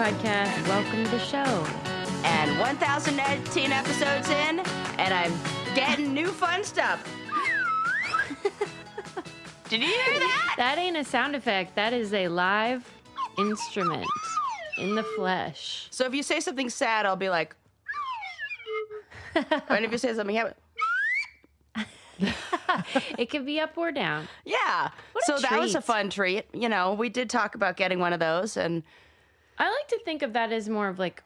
podcast. Welcome to the show. And 1,019 episodes in, and I'm getting new fun stuff. Did you hear that? That ain't a sound effect. That is a live instrument in the flesh. So if you say something sad, I'll be like, and if you say something happy, It could be up or down. yeah. So that was a fun treat. You know, we did talk about getting one of those, and I like to think of that as more of like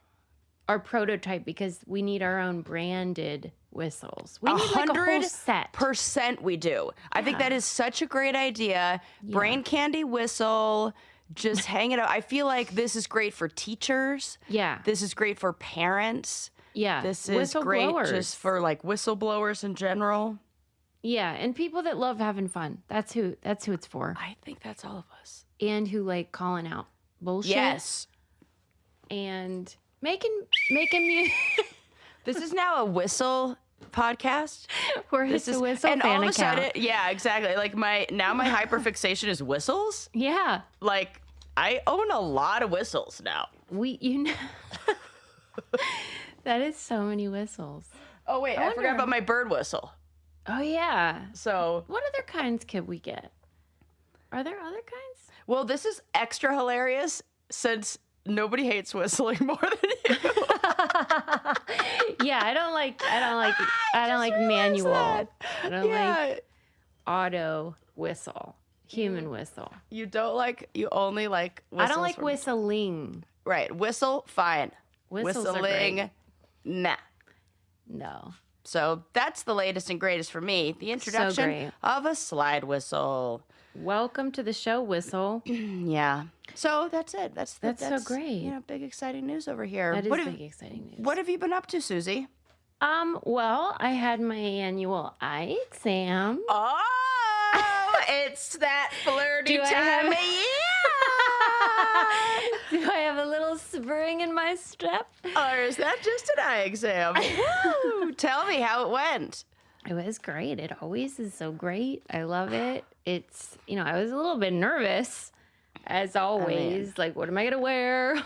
our prototype because we need our own branded whistles. We need like a whole set. 100% we do. I think that is such a great idea. Brain candy whistle, just hang it up. I feel like this is great for teachers. Yeah. This is great for parents. Yeah. This is great just for like whistleblowers in general. Yeah, and people that love having fun. That's who it's for. I think that's all of us. And who like calling out bullshit. Yes. And making music. This is now a whistle podcast. It's a whistle and fan all of a account. sudden, yeah, exactly. Like my hyperfixation is whistles. Yeah. Like I own a lot of whistles now. That is so many whistles. Oh wait, I forgot about my bird whistle. Oh yeah. So what other kinds could we get? Are there other kinds? Well, this is extra hilarious since nobody hates whistling more than you. Yeah, I don't like manual. That. I don't like auto whistle, human whistle. You only like whistles. I don't like whistling. Right, whistle, fine. Whistles Whistling, are great. nah. No. So that's the latest and greatest for me. The introduction of a slide whistle. Welcome to the show, Whistle. Yeah. So that's it. That's so great. You know, big exciting news over here. That is big exciting news. What have you been up to, Susie? Well, I had my annual eye exam. Oh, it's that flirty time of year. Do I have a little spring in my step? Or is that just an eye exam? Woo. Tell me how it went. It was great. It always is so great. I love it. It's, I was a little bit nervous, as always. Like, what am I going to wear?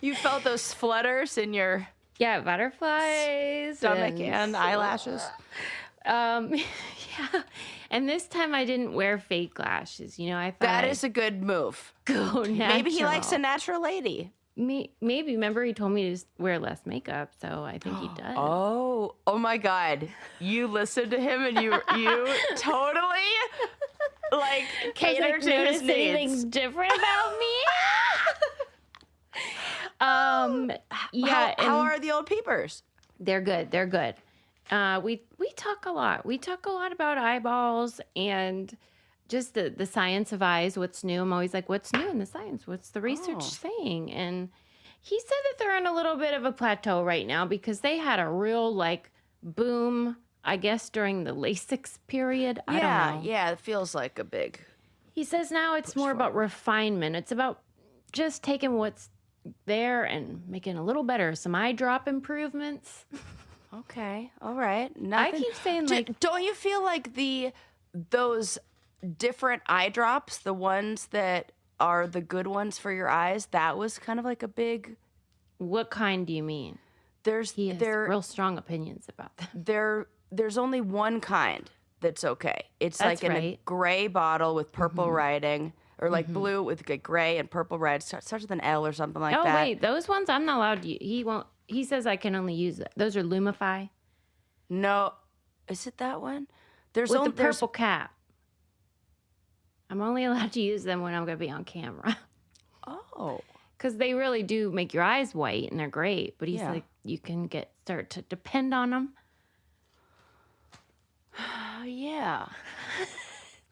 You felt those flutters in your butterflies. Stomach and eyelashes. Yeah. And this time I didn't wear fake lashes. I thought that is a good move. Go natural. Maybe he likes a natural lady. Maybe. Remember, he told me to wear less makeup, so I think he does. Oh my God! You listened to him, and you totally like catered to his needs. Anything different about me? Yeah. How are the old peepers? They're good. They're good. We talk a lot. We talk a lot about eyeballs and just the science of eyes. What's new? I'm always like, what's new in the science? What's the research saying? And he said that they're in a little bit of a plateau right now because they had a real boom, I guess, during the LASIK period. I don't know. Yeah, it feels like a big. He says now it's more about refinement. It's about just taking what's there and making it a little better. Some eye drop improvements. Okay, all right. Nothing. I keep saying don't you feel like those different eye drops, the ones that are the good ones for your eyes, that was kind of like a big. What kind do you mean? He has real strong opinions about them. There's only one kind that's okay. It's like in a gray bottle with purple writing, or like blue with gray and purple red. Starts with an L or something like that. Oh wait, those ones I'm not allowed to use. He won't. He says I can only use that. Those are Lumify. No, is it that one? There's with the purple cap. I'm only allowed to use them when I'm going to be on camera. Oh. Because they really do make your eyes white and they're great. But he's like, you can start to depend on them. Yeah.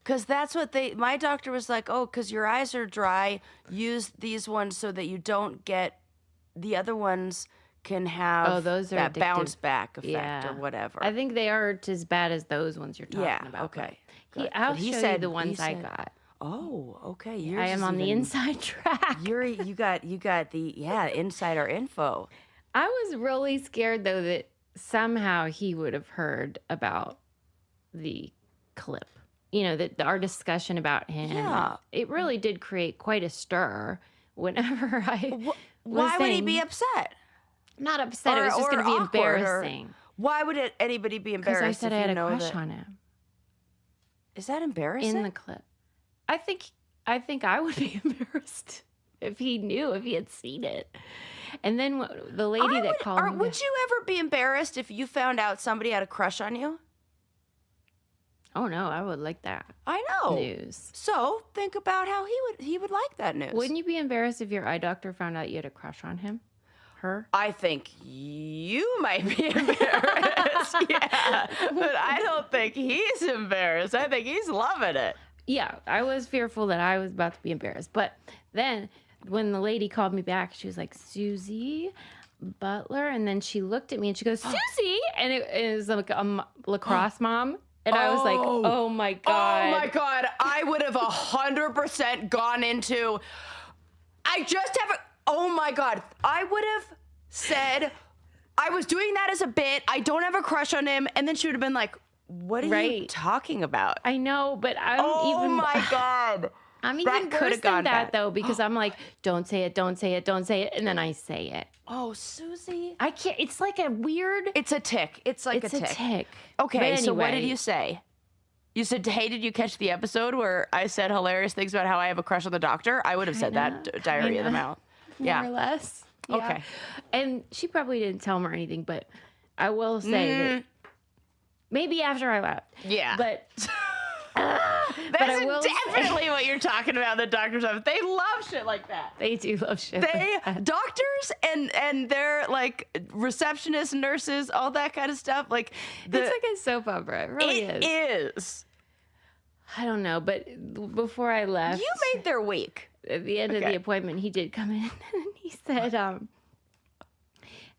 Because that's what my doctor was like, because your eyes are dry, use these ones so that you don't get the other ones can have those are that addictive. Bounce back effect or whatever. I think they aren't as bad as those ones you're talking about. Okay. I'll show you the ones I got. Oh, okay. I am on the inside track. You got the insider info. I was really scared though that somehow he would have heard about the clip. That our discussion about him. Yeah. It really did create quite a stir whenever I was Why would he be saying- upset? Not upset. It was just going to be awkward, or embarrassing. Why would anybody be Because embarrassed I said if I had you a know crush that? on him Is that embarrassing? in the clip. I think I would be embarrassed if he knew, if he had seen it. And then the lady that called me. Would you ever be embarrassed if you found out somebody had a crush on you? Oh no, I would like that I know. news. So think about how he would like that news. Wouldn't you be embarrassed if your eye doctor found out you had a crush on him? Her? I think you might be embarrassed. Yeah. But I don't think he's embarrassed. I think he's loving it. Yeah, I was fearful that I was about to be embarrassed. But then when the lady called me back, she was like, Susie Butler. And then she looked at me and she goes, Susie. And it was like a lacrosse mom. And I was like, oh my God. Oh my God. I would have 100% gone into, I just have, oh my God. I would have said, I was doing that as a bit. I don't have a crush on him. And then she would have been like, what are you talking about? I know, but I don't Oh even. my God. I'm That even coulda worse than gone that, bad. though, because I'm like, don't say it, don't say it, don't say it. And then I say it. Oh, Susie. I can't. It's like a weird. It's a tick. It's like It's a tick. tick. Okay, But so what did anyway. you say? You said, hey, did you catch the episode where I said hilarious things about how I have a crush on the doctor? I would have said that. Diarrhea of the mouth. More or less. Yeah. Okay. And she probably didn't tell him or anything, but I will say that maybe after I left. Yeah. But That's I will say- definitely what you're talking about, the doctor's office. They love shit like that. they do love shit. They, like that. doctors and their like receptionists, nurses, all that kind of stuff. Like, It's like a soap opera. It really it is. is. I don't know, but before I left, You made their week. at the end of Okay. the appointment, he did come in and he said,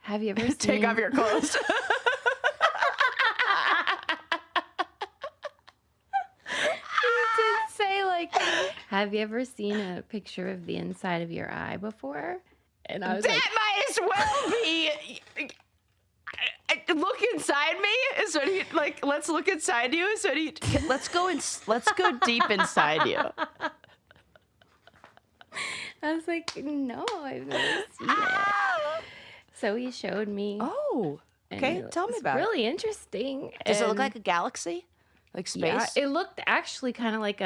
have you ever seen... Take off your clothes. He did say, like, have you ever seen a picture of the inside of your eye before? And I was That like, might as well be. Look inside me. Is what he like? Let's look inside you. Is what he? Let's go let's go deep inside you. I was like, no, I've never seen it. So he showed me. Oh, and okay. Tell me it's about it. really interesting. Does it look and like a galaxy, like space? Yeah, it looked actually kind of like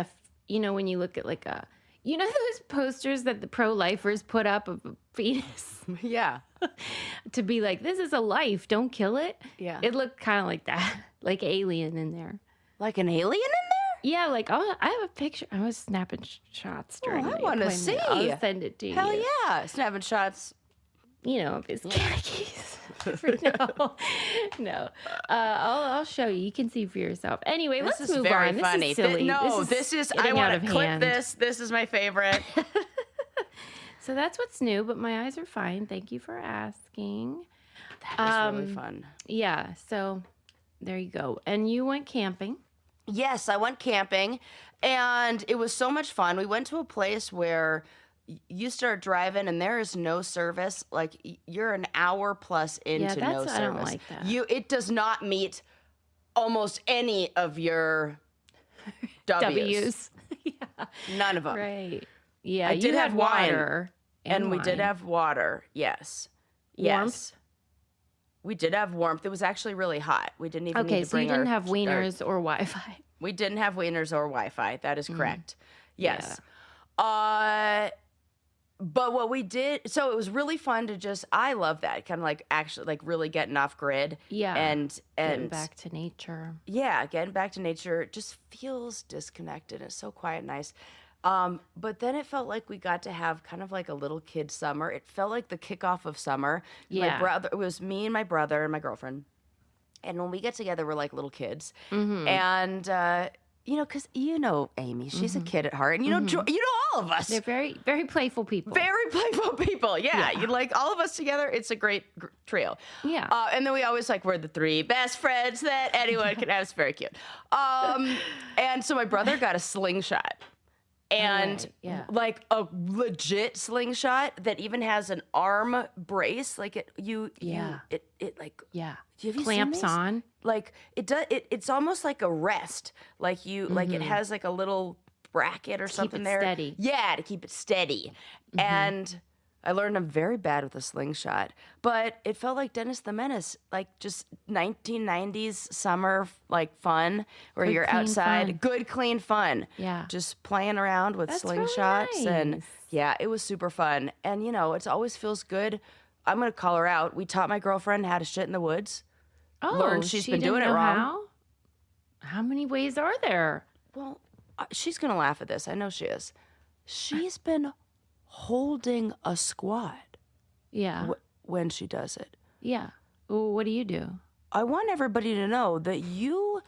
when you look at like a, those posters that the pro-lifers put up of a fetus Yeah. to be like, this is a life, don't kill it. Yeah. It looked kind of like that, like alien in there. Like an alien in there? Yeah, like I have a picture. I was snapping shots during. I the wanna appointment. see. I'll send it to you. Hell yeah! Snapping shots. Of his khakis. No. I'll show you. You can see for yourself. Anyway, This let's is move very on. funny. This is silly. This is. I getting out want of to clip hand. this. This is my favorite. So that's what's new, but my eyes are fine. Thank you for asking. That was really fun. Yeah, so there you go. And you went camping. Yes, I went camping, and it was so much fun. We went to a place where you start driving, and there is no service. Like you're an hour plus into no service. I don't like that. It does not meet almost any of your W's. Yeah. None of them. Right. Yeah, I you did had have wine, water. And we did wine. have water. Yes. Warmth? Yes. We did have warmth. It was actually really hot. We didn't even need Okay, to so you bring didn't our- have wieners or Wi-Fi. We didn't have wieners or Wi-Fi. That is correct. Yes. But what we did, so it was really fun to just, I love that kind of like actually like really getting off grid. Yeah. And Getting back to nature. yeah, getting back to nature. It just feels disconnected. It's so quiet and nice. But then it felt like we got to have kind of like a little kid summer. It felt like the kickoff of summer. Yeah. My brother, it was me and my brother and my girlfriend. And when we get together, we're like little kids. Mm-hmm. And, because Amy, she's a kid at heart. And you know all of us. They're very, very playful people. Very playful people. Yeah. You like all of us together. It's a great trio. Yeah. And then we always we're the three best friends that anyone can have. It's very cute. And so my brother got a slingshot. And Right, yeah. like a legit slingshot that even has an arm brace. Like it like, Yeah. have you Clamps seen these? on. Like it does. It's almost like a rest. Like like it has like a little bracket or something it there. steady. Yeah, to keep it steady. And I learned I'm very bad with a slingshot, but it felt like Dennis the Menace, like just 1990s summer, like fun, where Good, you're clean outside, fun. good, clean fun. Yeah. Just playing around with That's really slingshots. And nice. yeah, it was super fun. And, it always feels good. I'm going to call her out. We taught my girlfriend how to shit in the woods. Oh, Learned she's she been didn't doing it know wrong. How many ways are there? Well, she's going to laugh at this. I know she is. She's been holding a squat Yeah. when she does it. Yeah. Well, what do you do? I want everybody to know that you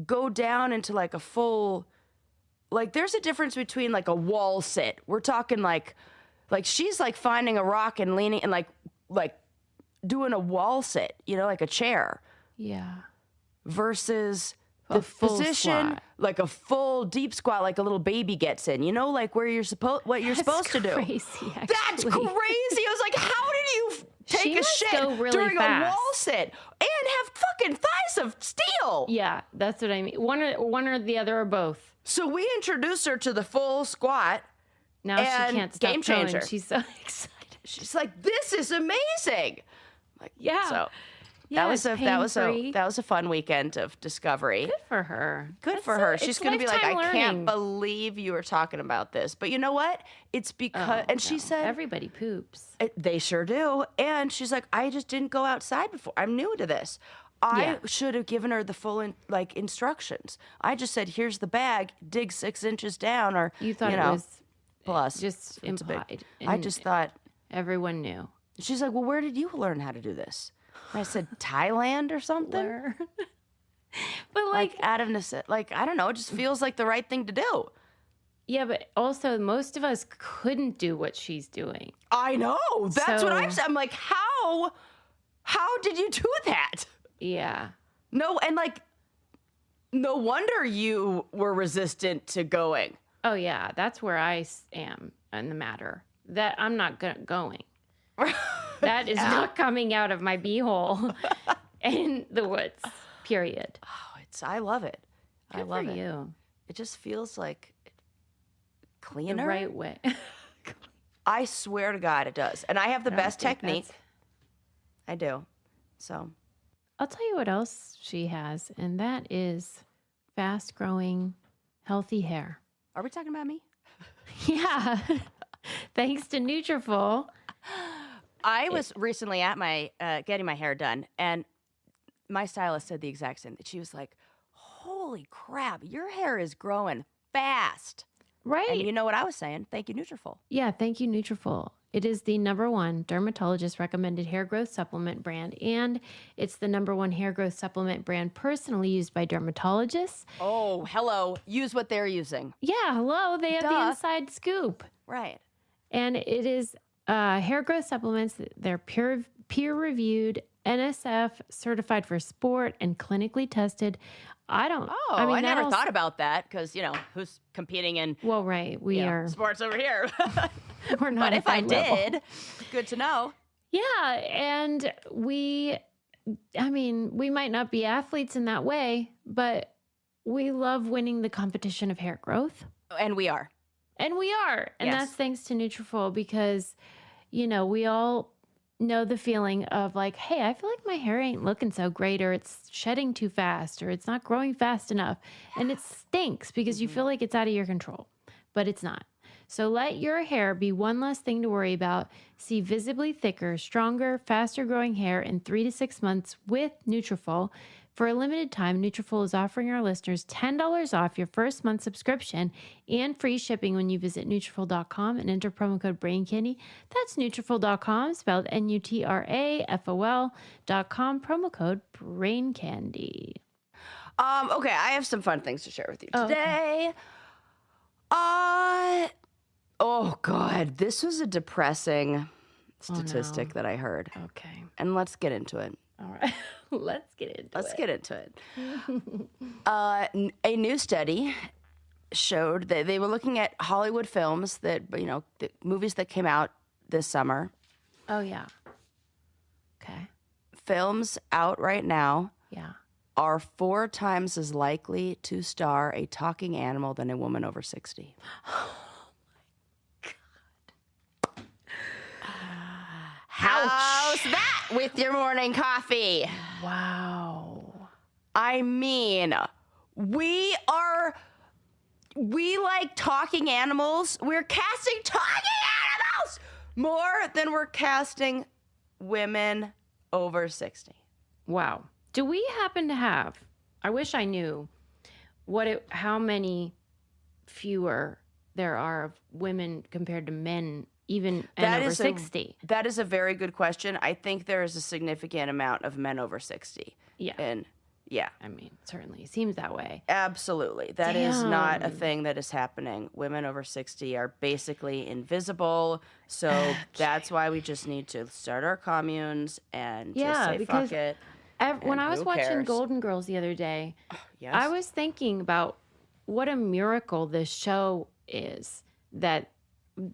go down into like a full, like there's a difference between like a wall sit. We're talking like she's like finding a rock and leaning and like doing a wall sit, like a chair, Yeah. versus A the full position, squat. like a full deep squat, like a little baby gets in, like where you're supposed to do. Crazy, actually. That's crazy. I was like, how did you take She a must shit go really during a fast. wall sit and have fucking thighs of steel? Yeah, that's what I mean. One or the other or both. So we introduced her to the full squat. Now And she can't stop game going. changer. She's so excited. She's like, "This is amazing!" Like, Yeah. So Yeah, that was it's a pain-free. fun weekend of discovery. Good for her. Good That's for so- her. it's She's gonna be like, "I lifetime can't learning. believe you were talking about this." But you know what? It's because, and she No, said, everybody poops. They sure do. And she's like, I just didn't go outside before. I'm new to this. I Yeah. should have given her the full instructions. I just said, here's the bag, dig 6 inches down, or You thought it know, was plus. just It's a big- implied. I and just thought. everyone knew. She's like, well, where did you learn how to do this? And I said, Thailand or something. But Like out of necessity. Like I don't know. It just feels like the right thing to do. yeah, but also most of us couldn't do what she's doing. I know. That's what I'm So- saying. I'm like, how? How did you do that? Yeah. No, and no wonder you were resistant to going. Oh yeah, that's where I am in the matter. That I'm not going. That is not coming out of my beehole in the woods. Period. Oh, I love it. I Good love for it. you. It just feels like The cleaner. right way. I swear to God, it does. And I have the I don't best think technique. that's- I do. So I'll tell you what else she has, and that is fast-growing, healthy hair. are we talking about me? Yeah. Thanks to Nutrafol. I was recently at my getting my hair done, and my stylist said the exact same thing. She was like, "Holy crap, your hair is growing fast." Right. And you know what I was saying? Thank you, Nutrafol. Yeah, thank you, Nutrafol. It is the #1 dermatologist recommended hair growth supplement brand, and it's the #1 hair growth supplement brand personally used by dermatologists. Oh, hello. Use what they're using. Yeah, hello, they have the Duh. inside scoop. Right. And it is hair growth supplements. They're peer-reviewed, NSF certified for sport and clinically tested. I I never thought about that because, who's competing in Well, right, we are. sports over here. We're not. But at if I that level. did, good to know. Yeah, and we might not be athletes in that way, but we love winning the competition of hair growth. And we are. And we are. And Yes. that's thanks to Nutrafol because, we all know the feeling of like, hey, I feel like my hair ain't looking so great, or it's shedding too fast, or it's not growing fast enough. And it stinks because you feel like it's out of your control, but it's not. So let your hair be one less thing to worry about. See visibly thicker, stronger, faster growing hair in 3 to 6 months with Nutrafol. For a limited time, Nutrafol is offering our listeners $10 off your first month subscription and free shipping when you visit Nutrafol.com and enter promo code BRAINCANDY. That's Nutrafol.com, spelled Nutrafol.com, promo code BRAINCANDY. Okay, I have some fun things to share with you Oh, okay. today. Oh God, this was a depressing statistic that I heard. Okay. And let's get into it. All right. Let's get into Let's it. get into it. A new study showed that they were looking at Hollywood films the movies that came out this summer. Oh, yeah. Okay. Films out right now Yeah. are 4 times as likely to star a talking animal than a woman over 60. How's that with your morning coffee? Wow. I mean, we like talking animals. We're casting talking animals more than we're casting women over 60. Wow. Do we happen to have, I wish I knew how many fewer there are of women compared to men, even and over 60? That is a very good question. I think there is a significant amount of men over 60. Yeah. And yeah. I mean, certainly it seems that way. Absolutely. That is not a thing that is happening. Women over 60 are basically invisible. So that's why we just need to start our communes and just say fuck it. When I was watching cares? Golden Girls the other day, Yes. I was thinking about what a miracle this show is that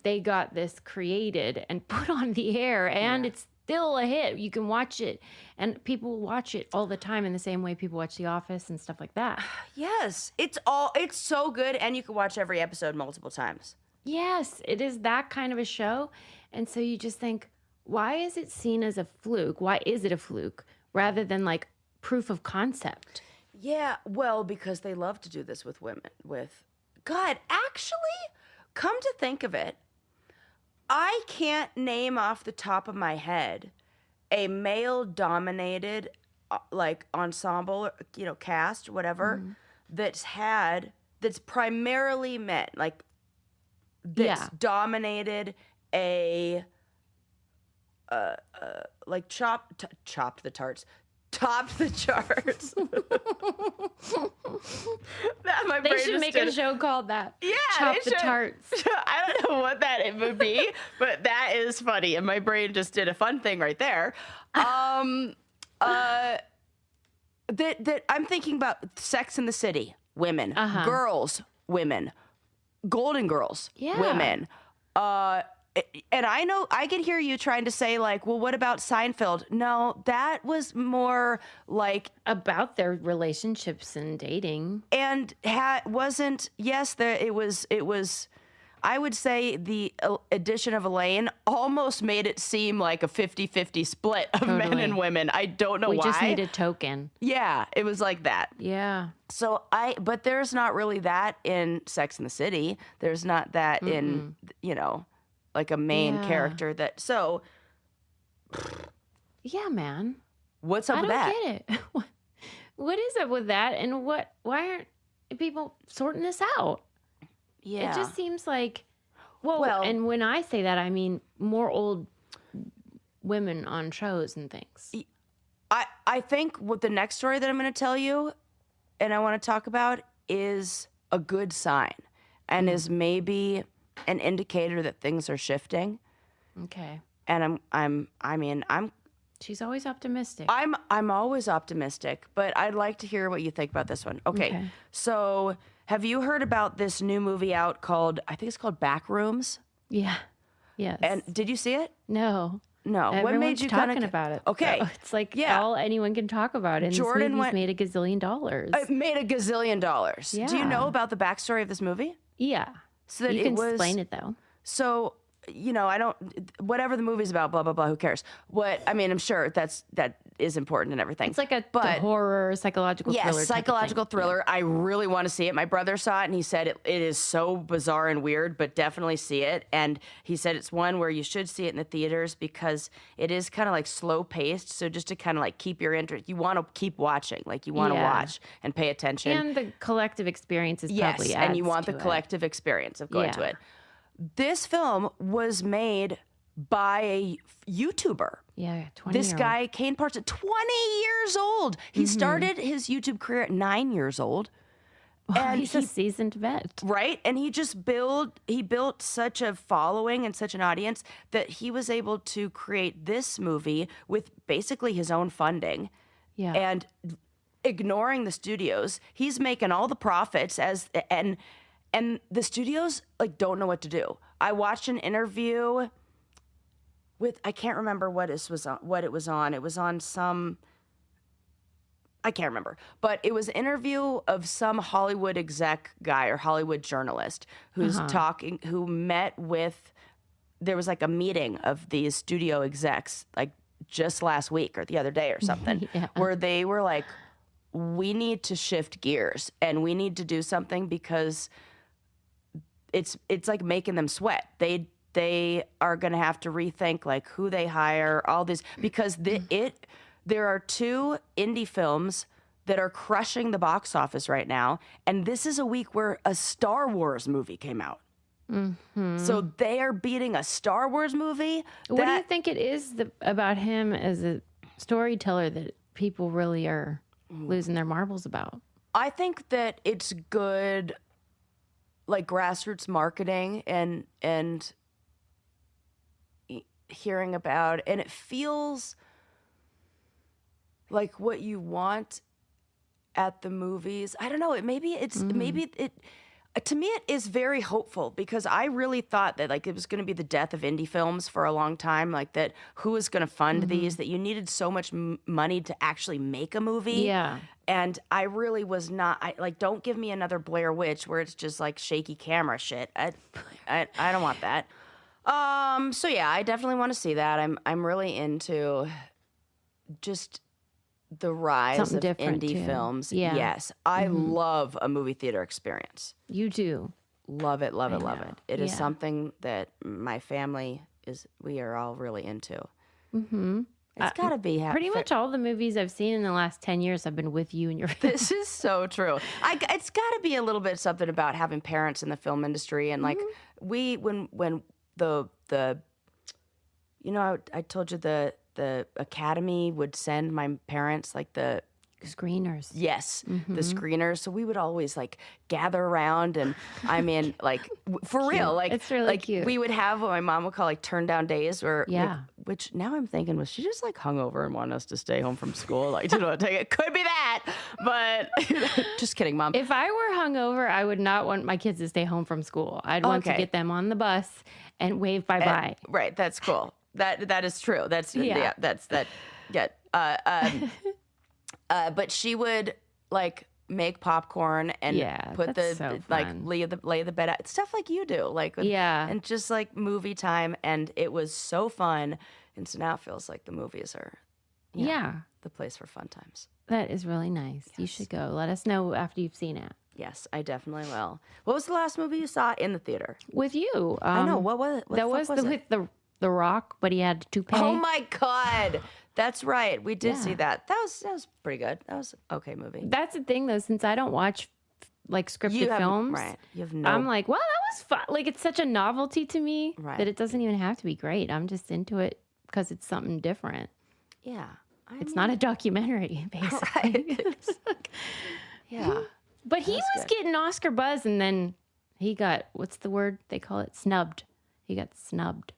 they got this created and put on the air, and it's still a hit. You can watch it, and people watch it all the time in the same way people watch The Office and stuff like that. Yes. It's so good, and you can watch every episode multiple times. Yes, it is that kind of a show. And so you just think, why is it seen as a fluke? Why is it a fluke rather than like proof of concept? Yeah, well, because they love to do this with women. God, actually, come to think of it, I can't name off the top of my head a male-dominated like ensemble, cast, whatever, that's primarily men, like that's dominated a like chopped the tarts. Topped the charts. They should make a show called that. Yeah, Chop the tarts. I don't know what that it would be, but that is funny, and my brain just did a fun thing right there. That I'm thinking about Sex in the City, women, girls, women, Golden Girls, women. And I know I can hear you trying to say like, well, what about Seinfeld? No, that was more like about their relationships and dating. And wasn't, yes, it was, I would say the addition of Elaine almost made it seem like a 50-50 split of men and women. I don't know why. We just need a token. Yeah, it was like that. Yeah. So but there's not really that in Sex and the City. There's not that in, like a main character that, so. Yeah, man. What's up with that? I don't get it. What is up with that? And why aren't people sorting this out? Yeah. It just seems like, well, and when I say that, I mean more old women on shows and things. I think what the next story that I'm going to tell you and I want to talk about is a good sign and is maybe an indicator that things are shifting. Okay. And I'm She's always optimistic. I'm always optimistic, but I'd like to hear what you think about this one. Okay. So, have you heard about this new movie out called, I think it's called Backrooms? Yeah. Yes. And did you see it? No. What made you talking about it? Okay. So it's like all anyone can talk about it. And Jordan this movie's made $1 gazillion. It made $1 gazillion. Yeah. Do you know about the backstory of this movie? Yeah. So that you can explain it though. So, I don't, whatever the movie's about, blah, blah, blah, who cares? I'm sure that is important and everything. It's like a horror, psychological thriller. Yes, psychological thriller. Yeah. I really want to see it. My brother saw it and he said it is so bizarre and weird, but definitely see it. And he said it's one where you should see it in the theaters because it is kind of like slow paced. So just to kind of like keep your interest, you want to keep watching, like you want to watch and pay attention. And the collective experience is probably adds and you want the collective experience of going to it. This film was made by a YouTuber. Yeah, 20 This guy, Kane Parson, 20 years old. He started his YouTube career at 9 years old. And he's a seasoned vet. Right? And he built such a following and such an audience that he was able to create this movie with basically his own funding. Yeah. And ignoring the studios. He's making all the profits and the studios like don't know what to do. I watched an interview with, I can't remember what it was on. It was on some, I can't remember, but it was an interview of some Hollywood exec guy or Hollywood journalist who's talking, who met with, there was like a meeting of these studio execs, like just last week or the other day or something, where they were like, we need to shift gears and we need to do something because it's like making them sweat. They are going to have to rethink like who they hire, all this, because there are 2 indie films that are crushing the box office right now. And this is a week where a Star Wars movie came out. So they are beating a Star Wars movie. What do you think it is about him as a storyteller that people really are losing their marbles about? I think that it's good, like grassroots marketing and hearing about, and it feels like what you want at the movies. I don't know. Maybe it to me it is very hopeful, because I really thought that like it was going to be the death of indie films for a long time. Like that, who was going to fund these? That you needed so much money to actually make a movie. Yeah. And I really was not. Don't give me another Blair Witch where it's just like shaky camera shit. I don't want that. So yeah, I definitely want to see that. I'm really into just the rise Something of different, indie too. films. Yeah. Yes. I love a movie theater experience. You do. Love it, love it, love know. it. It is Yeah. something that my family we are all really into. Mm-hmm. It's gotta be Pretty much all the movies I've seen in the last 10 years have been with you and your family. This is so true. It's gotta be a little bit something about having parents in the film industry, and like when the I told you the Academy would send my parents like the Screeners. Yes, the screeners. So we would always like gather around, and I mean, like for real, like It's really like cute. we would have what my mom would call like turn down days, or Yeah. which now I'm thinking, was she just like hungover and wanted us to stay home from school? Like, didn't want to take it. Could be that, but just kidding, Mom. If I were hungover, I would not want my kids to stay home from school. I'd want to Okay. get them on the bus and wave bye-bye. Right, that's cool. That is true. That's Yeah. that's that. Yeah. But she would like make popcorn and Yeah, put that's the so like fun. lay the bed out, stuff like you do, like Yeah. and just like movie time, and it was so fun. And so now it feels like the movies are Yeah. the place for fun times. That is really nice. You should go. Let us know after you've seen it. Yes, I definitely will. What was the last movie you saw in the theater? With you. I know, what was it? What that the was fuck the was it? with the Rock, but he had a toupee. Oh my God, that's right. We did see Yeah. that. That was pretty good. That was an okay movie. That's the thing, though, since I don't watch like scripted haven't- films, right? You have no. I'm like, well, that was fun. Like, it's such a novelty to me Right. that it doesn't even have to be great. I'm just into it because it's something different. Yeah. It's not a documentary, basically. Right. Yeah. But he was good. getting Oscar buzz, and then he got, what's the word they call it? Snubbed. He got snubbed.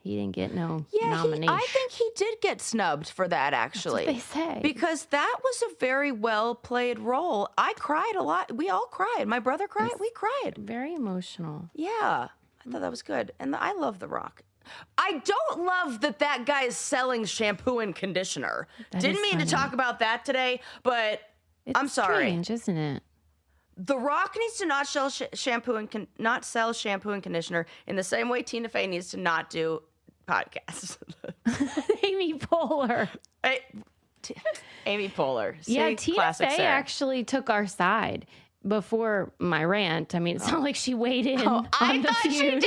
He didn't get no nomination. I think he did get snubbed for that, actually. That's what they say. Because that was a very well played role. I cried a lot. We all cried. My brother cried. We cried. Very emotional. Yeah. I thought that was good. And I love The Rock. I don't love that guy is selling shampoo and conditioner. That Didn't is mean to funny. talk about that today, but It's I'm sorry. strange, isn't it? The Rock needs to not sell shampoo and not sell shampoo and conditioner in the same way Tina Fey needs to not do podcasts. Amy Poehler. Amy Poehler. See, Yeah, Tina classic Fey Sarah. actually took our side before my rant. I mean, it's not like she weighed in on I the thought feud. she did.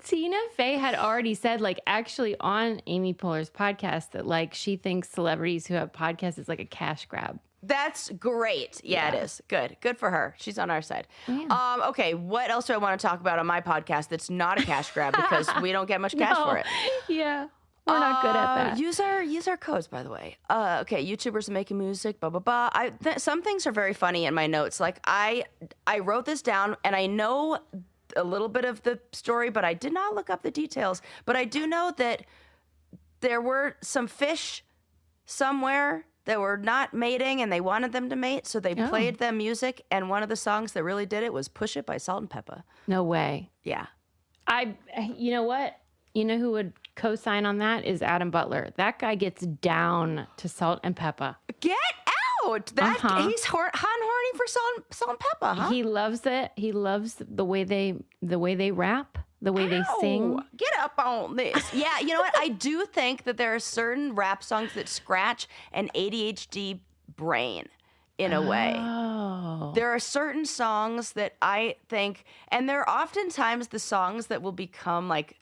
Tina Fey had already said, like, actually on Amy Poehler's podcast that, like, she thinks celebrities who have podcasts is like a cash grab. That's great. Yeah, it is. Good. Good for her. She's on our side. Okay, what else do I want to talk about on my podcast that's not a cash grab because we don't get much cash for it? Yeah. We're not good at that. Use our codes, by the way. Okay, YouTubers making music, blah blah blah. Some things are very funny in my notes. Like I wrote this down, and I know a little bit of the story, but I did not look up the details. But I do know that there were some fish somewhere that were not mating, and they wanted them to mate, so they played them music. And one of the songs that really did it was "Push It" by Salt and Pepper. No way. Yeah. You know what? You know who would co-sign on that is Adam Butler. That guy gets down to salt and pepper. Get out! He's hot and horny for salt and pepper, huh? He loves it. He loves the way they rap, the way they sing. Get up on this. Yeah, you know what? I do think that there are certain rap songs that scratch an ADHD brain in a way. Oh. There are certain songs that I think, and they're oftentimes the songs that will become like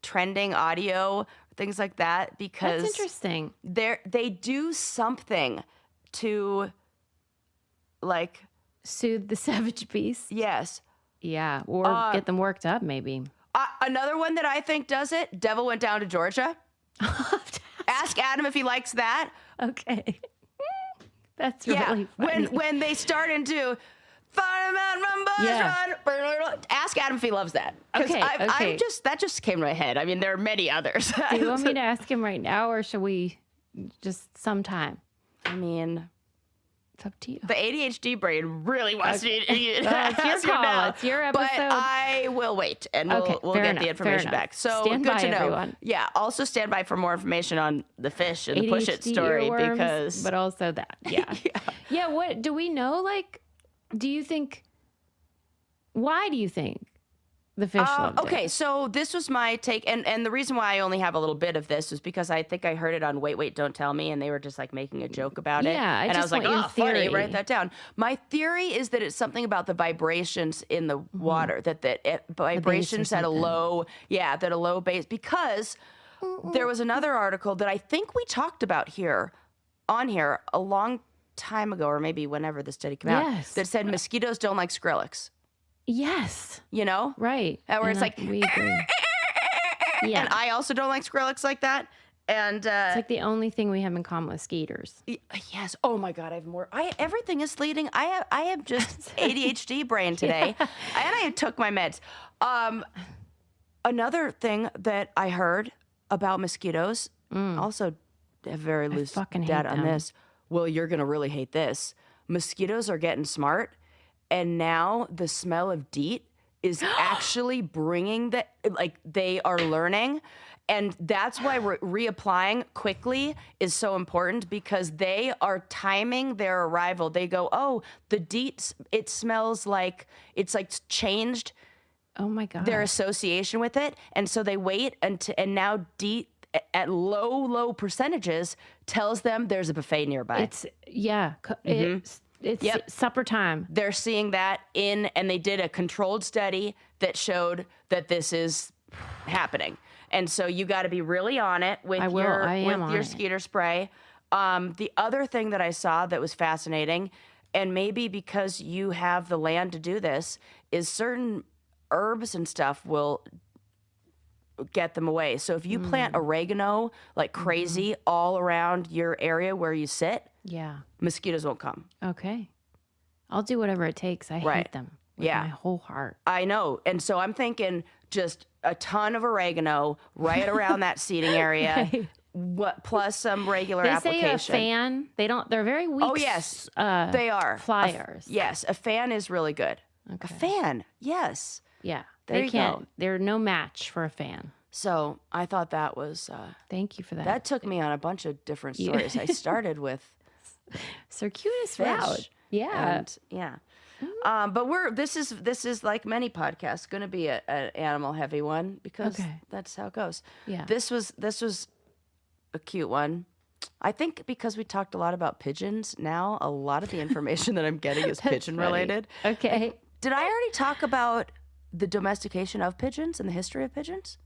trending audio, things like that, because That's interesting. they do something to like Soothe the savage beast. yes. Yeah, or get them worked up, maybe. Another one that I think does it, Devil Went Down to Georgia. Ask Adam if he likes that. Okay. That's really funny. When they start into Fireman Run Boys Run, ask Adam if he loves that. Okay, That just came to my head. I mean, there are many others. Do you want me to ask him right now, or should we just sometime? I mean, It's up to you. the ADHD brain really wants me to It's ask your him call. now. It's your episode. But I will wait, and we'll fair get enough, the information fair back. enough. So Stand good by, to know. everyone. Yeah. Also stand by for more information on the fish and the push it ADHD story earworms, because. but also that. Yeah. Yeah. What do we know? Like, do you think? Why do you think the fish loved okay, it? so this was my take, and the reason why I only have a little bit of this was because I think I heard it on Wait, Don't Tell Me, and they were just like making a joke about it. Yeah, I and I just was like, want your oh, funny, theory. write that down. My theory is that it's something about the vibrations in the water, vibrations at a something. low base, because there was another article that I think we talked about on here a long time ago, or maybe whenever the study came out, Yes. that said mosquitoes don't like Skrillex. Yes. You know? Right. Where it's And like, we agree. Yeah. And I also don't like Skrillex like that. And It's like the only thing we have in common with skaters. yes, oh my God, I have more. Everything is fleeting. I have just ADHD brain today, and I took my meds. Another thing that I heard about mosquitoes, also have very loose fucking hate data on them. this. Well, you're gonna really hate this. Mosquitoes are getting smart, and now the smell of DEET is actually bringing they are learning. And that's why reapplying quickly is so important, because they are timing their arrival. They go, oh, the DEET, it smells like, it's like changed Oh my God. their association with it. And so they wait and now DEET at low percentages tells them there's a buffet nearby. It's it's supper time. They're seeing that and they did a controlled study that showed that this is happening. And so you got to be really on it with your skeeter spray. The other thing that I saw that was fascinating, and maybe because you have the land to do this, is certain herbs and stuff will get them away. So if you plant oregano like crazy all around your area where you sit, Yeah. mosquitoes won't come. Okay. I'll do whatever it takes. I hate them with my whole heart. I know. And so I'm thinking just a ton of oregano right around that seating area. Right. Plus some regular They application. say a fan. They're very weak. Oh, yes. They are. Flyers. Yes, a fan is really good. Okay. A fan, yes. Yeah. There They you can't. go. They're no match for a fan. So I thought that was, Thank you for that. that took me on a bunch of different stories. I started with circuitous fish. route. Yeah. And yeah. But this is like many podcasts going to be an animal heavy one, because that's how it goes. Yeah. This was a cute one. I think because we talked a lot about pigeons, now a lot of the information that I'm getting is pigeon related. Okay. Did I already talk about the domestication of pigeons and the history of pigeons?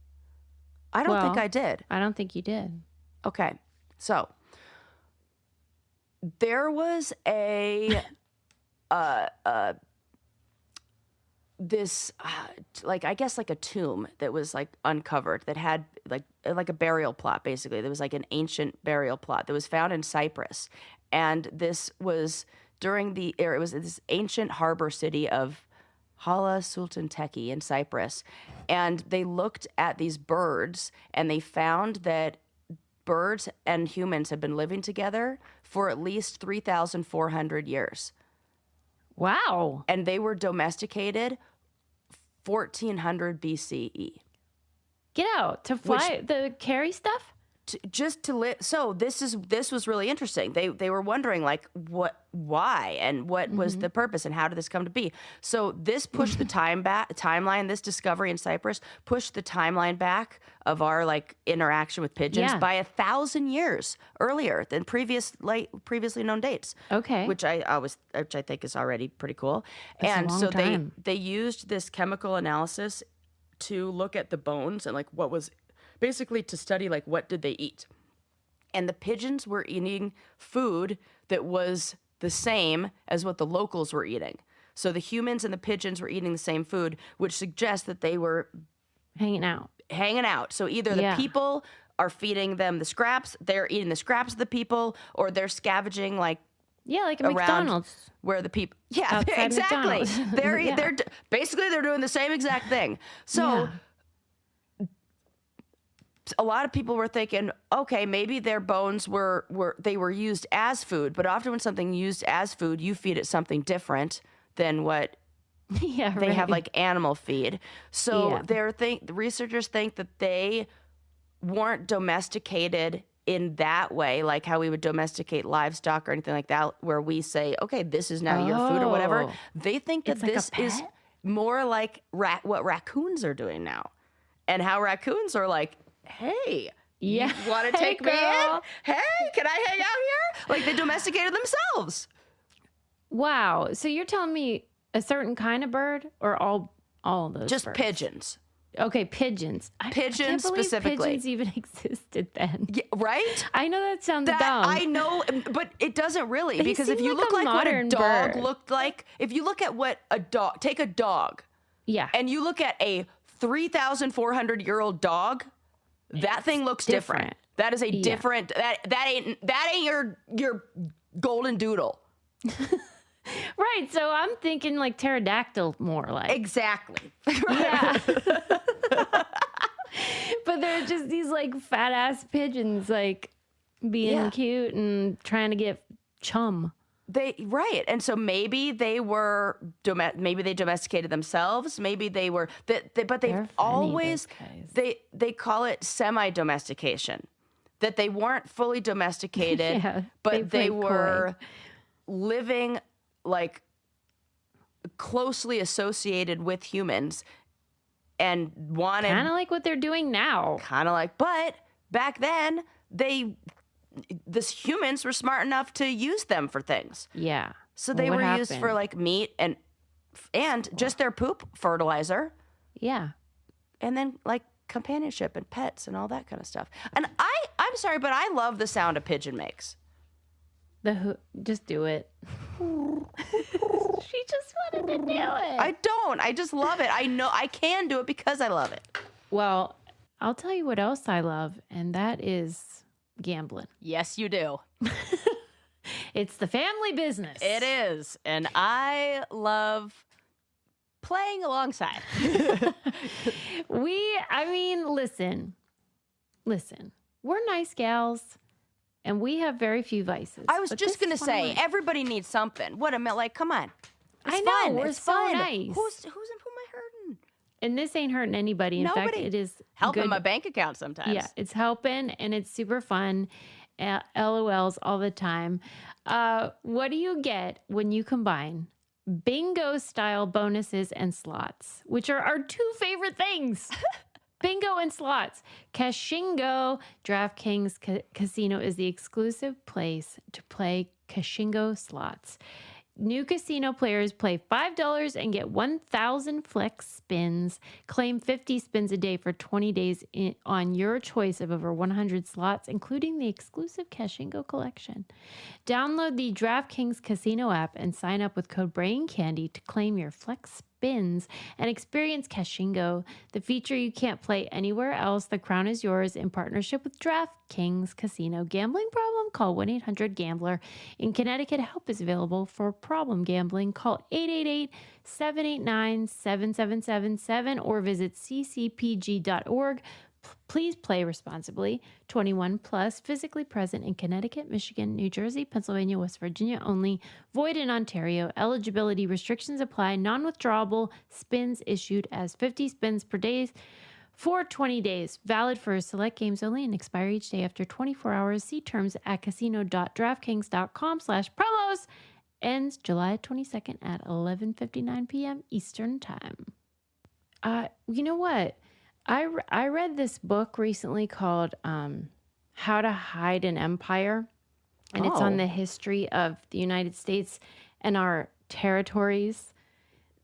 I don't think I did. I don't think you did. Okay. So there was this I guess like a tomb that was like uncovered that had like a burial plot. Basically, there was like an ancient burial plot that was found in Cyprus, and this was during the era. It was this ancient harbor city of Hala Sultan Teki in Cyprus, and they looked at these birds and they found that birds and humans have been living together for at least 3,400 years. Wow. And they were domesticated 1400 BCE. Get out to fly the carry stuff? Just to live. So this was really interesting. They were wondering like why, and what was the purpose, and how did this come to be? So this pushed the timeline. This discovery in Cyprus pushed the timeline back of our like interaction with pigeons by 1,000 years earlier than previously known dates. Okay. Which I think is already pretty cool. That's and a long so time. they used this chemical analysis to look at the bones and like what was basically to study like what did they eat. And the pigeons were eating food that was the same as what the locals were eating. So the humans and the pigeons were eating the same food, which suggests that they were Hanging out. So either the people are feeding them the scraps, they're eating the scraps of the people, or they're scavenging like like a around McDonald's. where the people Outside exactly McDonald's. they're basically they're doing the same exact thing. So a lot of people were thinking, okay, maybe their bones were used as food, but often when something used as food, you feed it something different than what they have like animal feed. So the researchers think that they weren't domesticated in that way, like how we would domesticate livestock or anything like that, where we say, okay, this is now your food or whatever. They think that It's this like a is pet? more like what raccoons are doing now, and how raccoons are like, hey, you want to take me in? Hey, can I hang out here? Like they domesticated themselves. Wow. So you're telling me a certain kind of bird, or all of those? Just birds? pigeons. Okay, pigeons. I can't believe specifically. pigeons even existed then. Yeah, right? I know that sounds dumb. I know, but it doesn't really, They because if seem you like look a like what a modern dog bird. looked like, if you look at what take a dog Yeah. and you look at a 3,400-year-old dog, that thing looks different. That is a different, that ain't your golden doodle. Right. So I'm thinking like pterodactyl more like. Exactly. Yeah. But they're just these like fat ass pigeons like being cute and trying to get chum. Right. And so maybe they were, maybe they domesticated themselves. Maybe they were, but They're they've funny, always, those guys. they call it semi-domestication, that they weren't fully domesticated, Yeah, but they they played were living like closely associated with humans and wanted Kind of like what they're doing now. but back then humans were smart enough to use them for things. Yeah. So they What were used for happened? like meat and just their poop fertilizer, Yeah. and then like companionship and pets and all that kind of stuff. And I'm sorry, but I love the sound a pigeon makes. Just do it. She just wanted to do it. I don't. I just love it. I know I can do it because I love it. Well, I'll tell you what else I love, and that is gambling. Yes, you do. It's the family business. It is. And I love playing alongside. Listen. We're nice gals, and we have very few vices. I was but just this going is to one of say, mine. everybody needs something. What am I like? Come on. It's I know, fun. we're It's so fun. nice. Who am I hurting? And this ain't hurting anybody. In fact, Nobody. it is Helping good. my bank account sometimes. Yeah, it's helping, and it's super fun. LOLs all the time. What do you get when you combine bingo style bonuses and slots, which are our two favorite things? Bingo and slots. Cashingo DraftKings Casino is the exclusive place to play Cashingo slots. New casino players play $5 and get 1,000 flex spins. Claim 50 spins a day for 20 days on your choice of over 100 slots, including the exclusive Cashingo collection. Download the DraftKings Casino app and sign up with code BRAINCANDY to claim your flex spins and experience Cashingo, the feature you can't play anywhere else. The crown is yours in partnership with DraftKings Casino. Gambling problem? Call 1-800-GAMBLER. In Connecticut, help is available for problem gambling. Call 888-789-7777 or visit ccpg.org. Please play responsibly. 21 plus, physically present in Connecticut, Michigan, New Jersey, Pennsylvania, West Virginia only. Void in Ontario. Eligibility restrictions apply. Non-withdrawable spins issued as 50 spins per day for 20 days. Valid for select games only and expire each day after 24 hours. See terms at casino.draftkings.com/promos. Ends July 22nd at 11:59 p.m. Eastern Time. You know what? I read this book recently called How to Hide an Empire. And it's on the history of the United States and our territories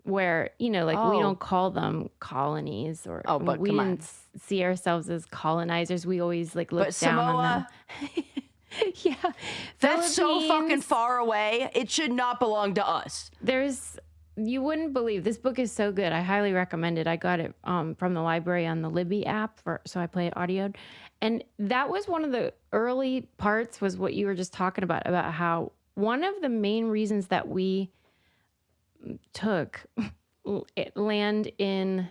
where, you know, like we don't call them colonies or but we come didn't see ourselves as colonizers. We always like looked down on them. Yeah. That's so fucking Philippines. far away. It should not belong to us. You wouldn't believe, this book is so good. I highly recommend it. I got it from the library on the Libby app, so I play it audioed. And that was one of the early parts, was what you were just talking about how one of the main reasons that we took land in,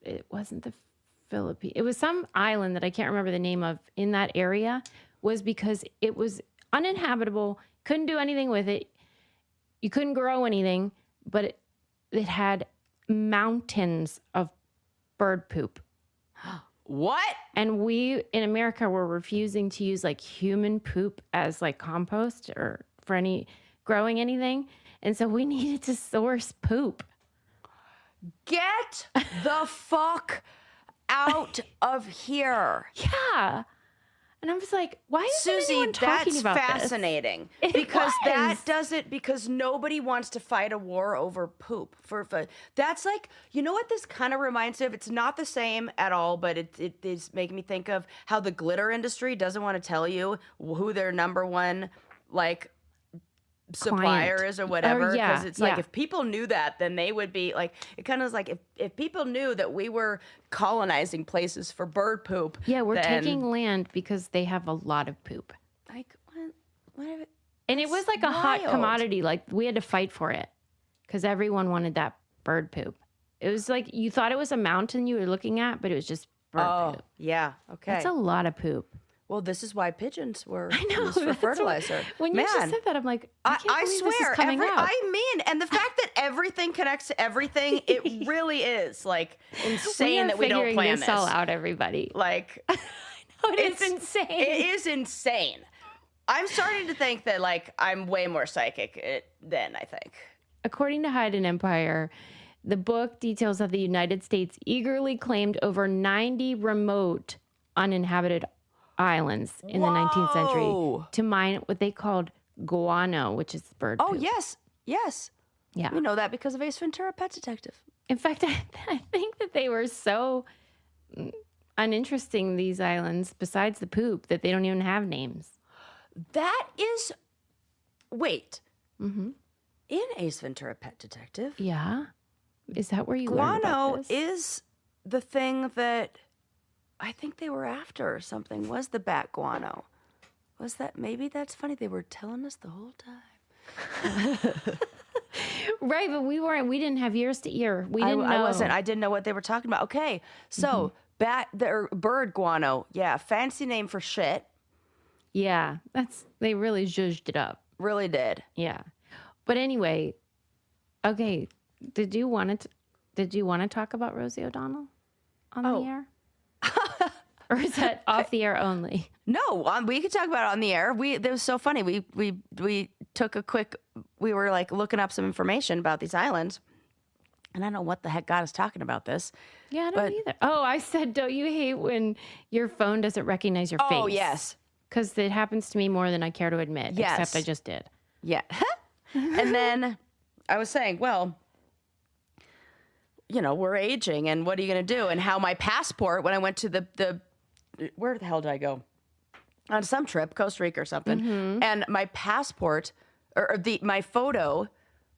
it wasn't the Philippines, it was some island that I can't remember the name of in that area, was because it was uninhabitable, couldn't do anything with it. You couldn't grow anything, but it had mountains of bird poop. What? And we in America were refusing to use like human poop as like compost or for any growing anything. And so we needed to source poop. Get the fuck out of here. Yeah. And I'm just like, why is Susie, anyone talking that's about fascinating. This? Because was. that does it, because nobody wants to fight a war over poop. That's like, you know what this kind of reminds me of? It's not the same at all, but it is making me think of how the glitter industry doesn't want to tell you who their number one, like, supplier Client. is or whatever. Oh, yeah, Because it's like, yeah. if people knew that, then they would be like, it kind of is like, if people knew that we were colonizing places for bird poop. Yeah, we're then, taking land because they have a lot of poop. like, what And it was like a hot wild. commodity. Like we had to fight for it because everyone wanted that bird poop. It was like you thought it was a mountain you were looking at, but it was just bird poop. Yeah. Okay. That's a lot of poop. Well, this is why pigeons were I know. used for that's what- fertilizer. when you just said that, I'm like, I can't believe swear, this is coming out. and the fact that everything connects to everything, it really is like insane that we don't figuring plan this all out, everybody. Like, It's insane. It is insane. I'm starting to think that like I'm way more psychic than I think. According to Hide an Empire, the book details how the United States eagerly claimed over 90 remote uninhabited islands in the 19th century Whoa. to mine what they called guano, which is bird Oh poop. yes. Yeah. We know that because of Ace Ventura: Pet Detective. In fact, I think that they were so uninteresting, these islands, besides the poop, that they don't even have names. That is, wait. Mm-hmm. In Ace Ventura: Pet Detective, Yeah. Is that where you learned guano about this? is the thing that I think they were after or something, was the bat guano. Was that, maybe that's funny. They were telling us the whole time. Right, but we didn't have ears to ear. We didn't know. I didn't know what they were talking about. Okay, so bird guano. Yeah, fancy name for shit. Yeah, they really zhuzhed it up. Really did. Yeah. But anyway, okay, did you want to talk about Rosie O'Donnell on the air? Or is that off the air only? No, we could talk about it on the air. It was so funny. We took a quick. We were like looking up some information about these islands, and I don't know what the heck got us talking about this. Yeah, I don't either. Oh, I said, don't you hate when your phone doesn't recognize your face? Oh yes, because it happens to me more than I care to admit. Yes. Except I just did. yeah. And then I was saying, well, you know, we're aging, and what are you going to do? And how my passport, when I went to the where the hell did I go? On some trip, Costa Rica or something, and my passport or my photo,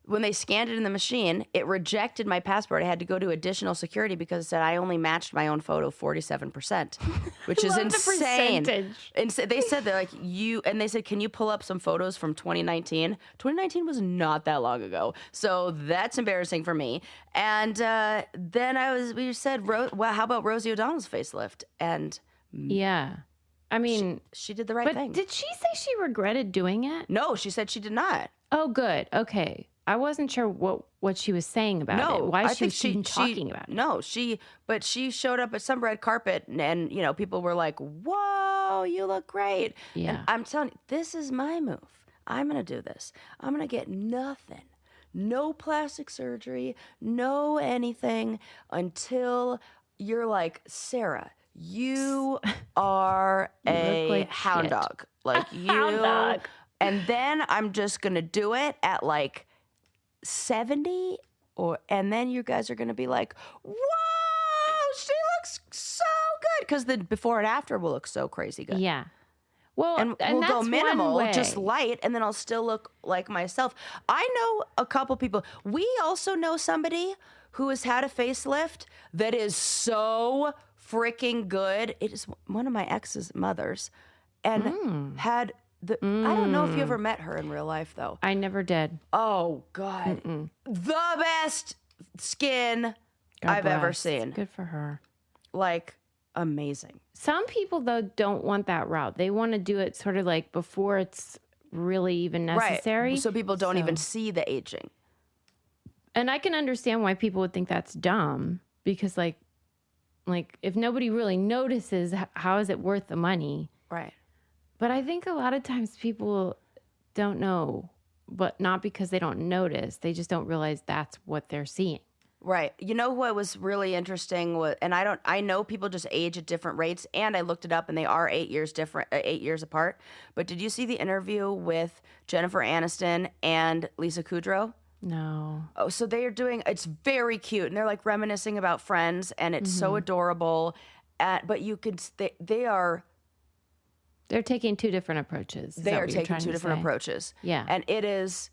when they scanned it in the machine, it rejected my passport. I had to go to additional security because it said I only matched my own photo 47%, which is Love the insane. percentage. And so they said, they're like, and they said, can you pull up some photos from 2019? 2019 was not that long ago. So that's embarrassing for me. And then we said, well, how about Rosie O'Donnell's facelift? And Yeah. I mean, she did the right but thing. did she say she regretted doing it? No, she said she did not. Oh, good. Okay. I wasn't sure what she was saying about it. Why I she think was even talking about it. No, but she showed up at some red carpet and you know, people were like, whoa, you look great. Yeah. And I'm telling you, this is my move. I'm going to do this. I'm going to get nothing. No plastic surgery, no anything until you're like, Sarah, you are a like hound shit. dog. Like you. Hound dog. And then I'm just going to do it at like 70 and then you guys are going to be like, whoa, she looks so good. Because the before and after will look so crazy good. Yeah. Well, And we'll that's go minimal, one way. just light, and then I'll still look like myself. I know a couple people. We also know somebody who has had a facelift that is so freaking good. It is one of my ex's mothers, and had the. I don't know if you ever met her in real life, though. I never did. Oh God, the best skin God I've ever bless. seen. Good for her. Like amazing. Some people, though, don't want that route. They want to do it sort of like before it's really even necessary. Right. So people don't even see the aging. And I can understand why people would think that's dumb because, like if nobody really notices, how is it worth the money? Right. But I think a lot of times people don't know, but not because they don't notice. They just don't realize that's what they're seeing. Right. You know what was really interesting was, and I know people just age at different rates, and I looked it up, and they are 8 years apart. But did you see the interview with Jennifer Aniston and Lisa Kudrow? No. Oh, so they are doing. It's very cute, and they're like reminiscing about Friends, and it's so adorable. But you could, they're taking two different approaches. They are taking two different approaches. Yeah. And it is.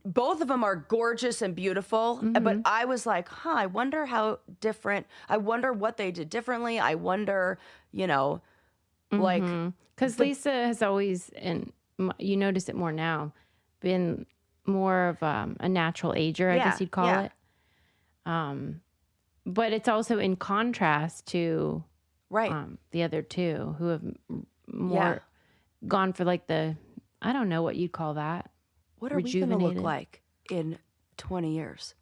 Both of them are gorgeous and beautiful, but I was like, I wonder how different, I wonder what they did differently. I wonder, like. Because Lisa has always, and you notice it more now, been more of a natural ager, I guess you'd call it. But it's also in contrast to the other two who have more gone for like I don't know what you'd call that. What are we going to look like in 20 years?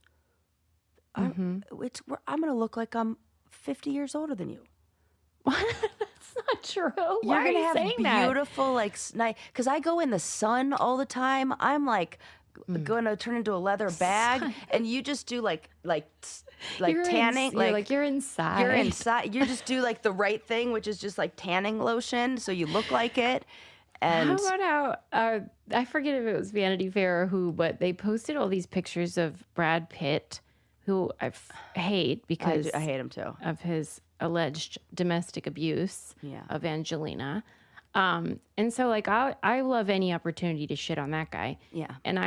I'm going to look like I'm 50 years older than you. That's not true. Why You're are going to you have saying that? beautiful, like, night. Because I go in the sun all the time. I'm like going to turn into a leather bag, and you just do like You're tanning. You're inside. You're inside. You just do like the right thing, which is just like tanning lotion, so you look like it. And how about how I forget if it was Vanity Fair or who, but they posted all these pictures of Brad Pitt, who I hate because I hate him too, of his alleged domestic abuse of Angelina. And so like I love any opportunity to shit on that guy. Yeah. And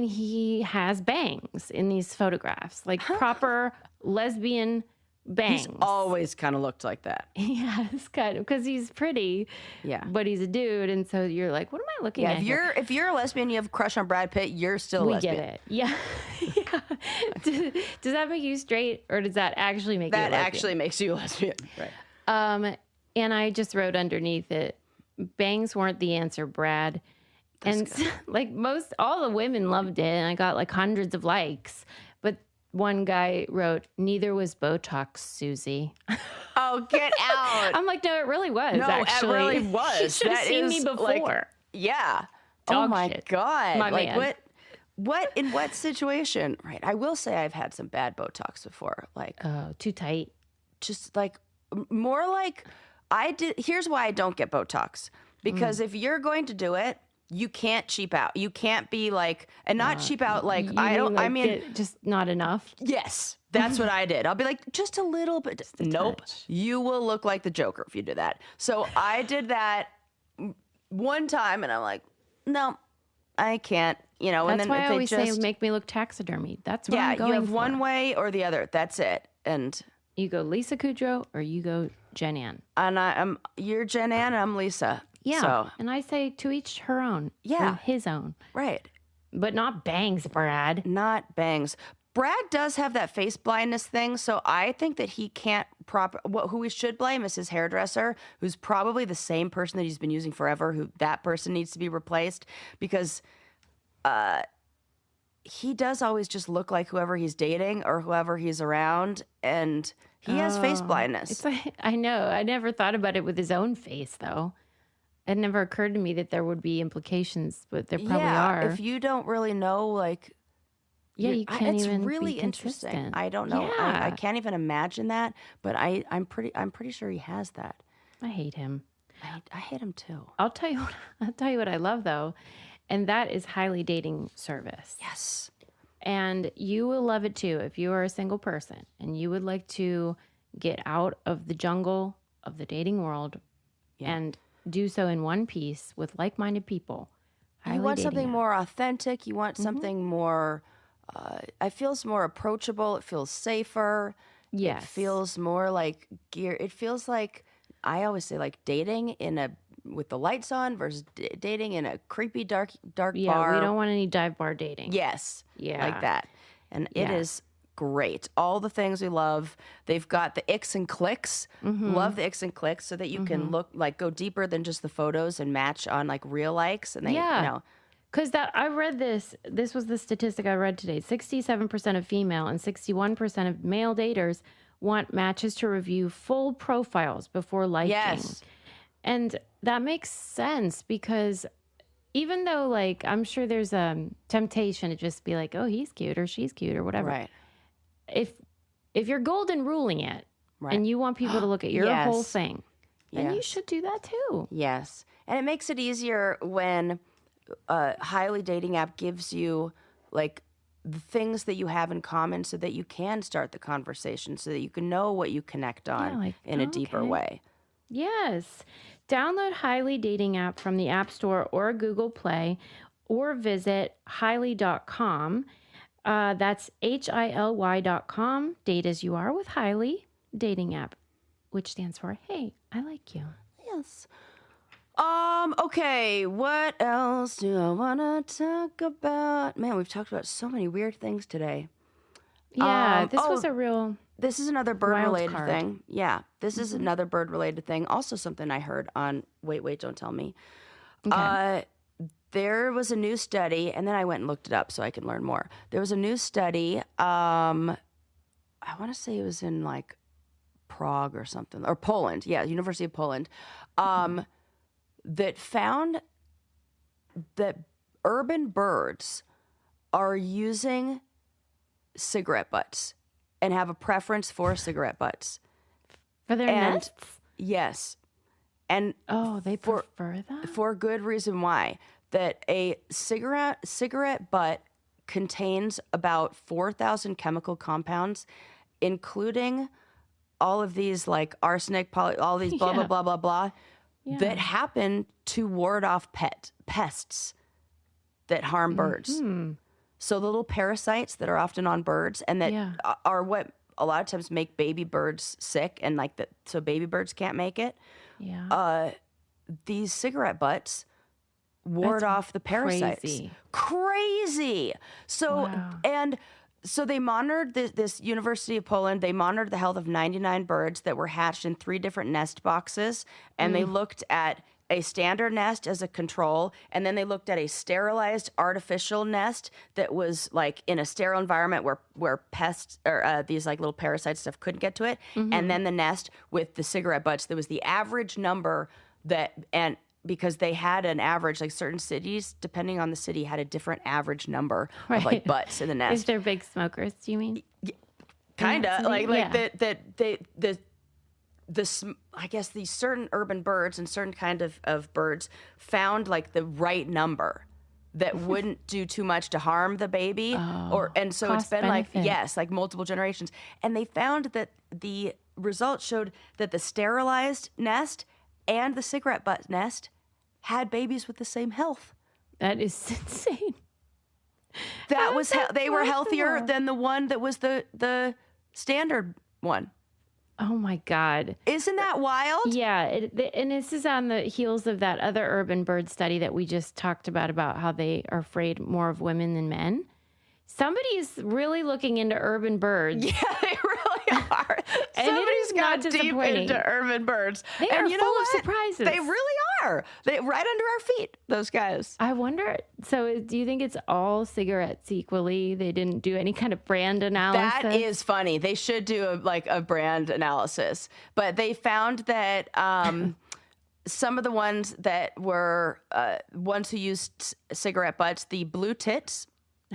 he has bangs in these photographs, like proper lesbian bangs. He's always kind of looked like that. Yes, kind of, because he's pretty. Yeah. But he's a dude, and so you're like, what am I looking at? If you're a lesbian, you have a crush on Brad Pitt, you're still a lesbian. We get it. Yeah. Yeah. Does that make you straight, or does that actually make you a lesbian? That actually makes you a lesbian. Right. And I just wrote underneath it, bangs weren't the answer, Brad. Like all the women loved it, and I got like hundreds of likes. But one guy wrote, neither was Botox, Susie. Oh, get out. I'm like, no, it really was. No, actually. it really was. You should have seen me before. Like, yeah. Dog oh my shit. God. My like man. what in what situation? Right. I will say I've had some bad Botox before. Like Too tight. just like more like here's why I don't get Botox. Because if you're going to do it, you can't cheap out. You can't be like, and not cheap out like just not enough. Yes, that's what I did. I'll be like, just a little bit. Nope. touch. You will look like the Joker if you do that. So I did that one time, and I'm like, no, I can't. And That's then why if I they always just, say make me look taxidermied. That's what I'm you going have for. one way or the other. That's it. And You go Lisa Kudrow or you go Jen Ann. you're Jen Ann, and I'm Lisa. Yeah. So, And I say to each her own. Yeah. Or his own. right. But not bangs, Brad. Not bangs. Brad does have that face blindness thing, so I think that he can't who we should blame is his hairdresser, who's probably the same person that he's been using forever, who that person needs to be replaced because he does always just look like whoever he's dating or whoever he's around, and he has face blindness. It's like, I know. I never thought about it with his own face, though. It never occurred to me that there would be implications, but there probably are. If you don't really know, like, you can't it's even really be interesting. consistent. I don't know. I Yeah. can't even imagine that, but I'm pretty sure he has that. I hate him. I hate him too. I'll tell you what I love, though, and that is highly dating service. Yes. And you will love it too if you are a single person and you would like to get out of the jungle of the dating world and do so in one piece with like-minded people. You want something more authentic. You want something more, it feels more approachable. It feels safer. Yes. It feels more like gear. It feels like, I always say, like dating with the lights on versus dating in a creepy dark bar. We don't want any dive bar dating. Yes. Yeah. Like that. And it is great. All the things we love. They've got the icks and clicks. Love the icks and clicks so that you can go deeper than just the photos and match on like real likes. And they, Because I read this was the statistic I read today. 67% of female and 61% of male daters want matches to review full profiles before liking. Yes. And that makes sense because even though, like, I'm sure there's a temptation to just be like, oh, he's cute or she's cute or whatever. Right. If you're golden ruling it and you want people to look at your whole thing, then you should do that too. Yes. And it makes it easier when a highly dating app gives you like the things that you have in common so that you can start the conversation, so that you can know what you connect on in a deeper way. Yes. Download Highly Dating app from the App Store or Google Play or visit highly.com. That's HILY.com. Date as you are with Highly Dating app, which stands for, hey, I like you. Yes. Okay, what else do I want to talk about? Man, we've talked about so many weird things today. Yeah, this was a real... This is another bird-related card. thing. Yeah, this is another bird-related thing. Also something I heard on Wait, Don't Tell Me. Okay. There was a new study, and then I went and looked it up so I can learn more. There was a new study, I want to say it was in like Prague or something, or Poland. Yeah, University of Poland. That found that urban birds are using cigarette butts and have a preference for cigarette butts. For their nests? Yes. And they prefer that? for good reason why. That a cigarette butt contains about 4,000 chemical compounds, including all of these like arsenic, all these blah, blah, blah, blah, blah, that happen to ward off pests that harm birds. So the little parasites that are often on birds and that are what a lot of times make baby birds sick and like that, so baby birds can't make it. Yeah. These cigarette butts ward off the parasites. Crazy. So so they monitored this University of Poland. They monitored the health of 99 birds that were hatched in 3 different nest boxes, and they looked at a standard nest as a control, and then they looked at a sterilized artificial nest that was like in a sterile environment where pests or these like little parasite stuff couldn't get to it, and then the nest with the cigarette butts. There was the average number because they had an average, like certain cities, depending on the city, had a different average number of like butts in the nest. If they're big smokers, do you mean? Kind of I guess these certain urban birds and certain kind of birds found like the right number that wouldn't do too much to harm the baby, and so it's been benefit. like multiple generations, and they found that the results showed that the sterilized nest and the cigarette butt nest had babies with the same health. That is insane. That was they were healthier than the one that was the standard one. Oh my God. Isn't that wild? Yeah. And this is on the heels of that other urban bird study that we just talked about how they are afraid more of women than men. Somebody is really looking into urban birds. Yeah, they really are. And Somebody's not got deep disappointing. into urban birds. They and are you full know of what? surprises. They really there. They right under our feet, those guys. I wonder, so do you think it's all cigarettes equally? They didn't do any kind of brand analysis? That is funny. They should do a brand analysis. But they found that some of the ones that were ones who used cigarette butts, the blue tits,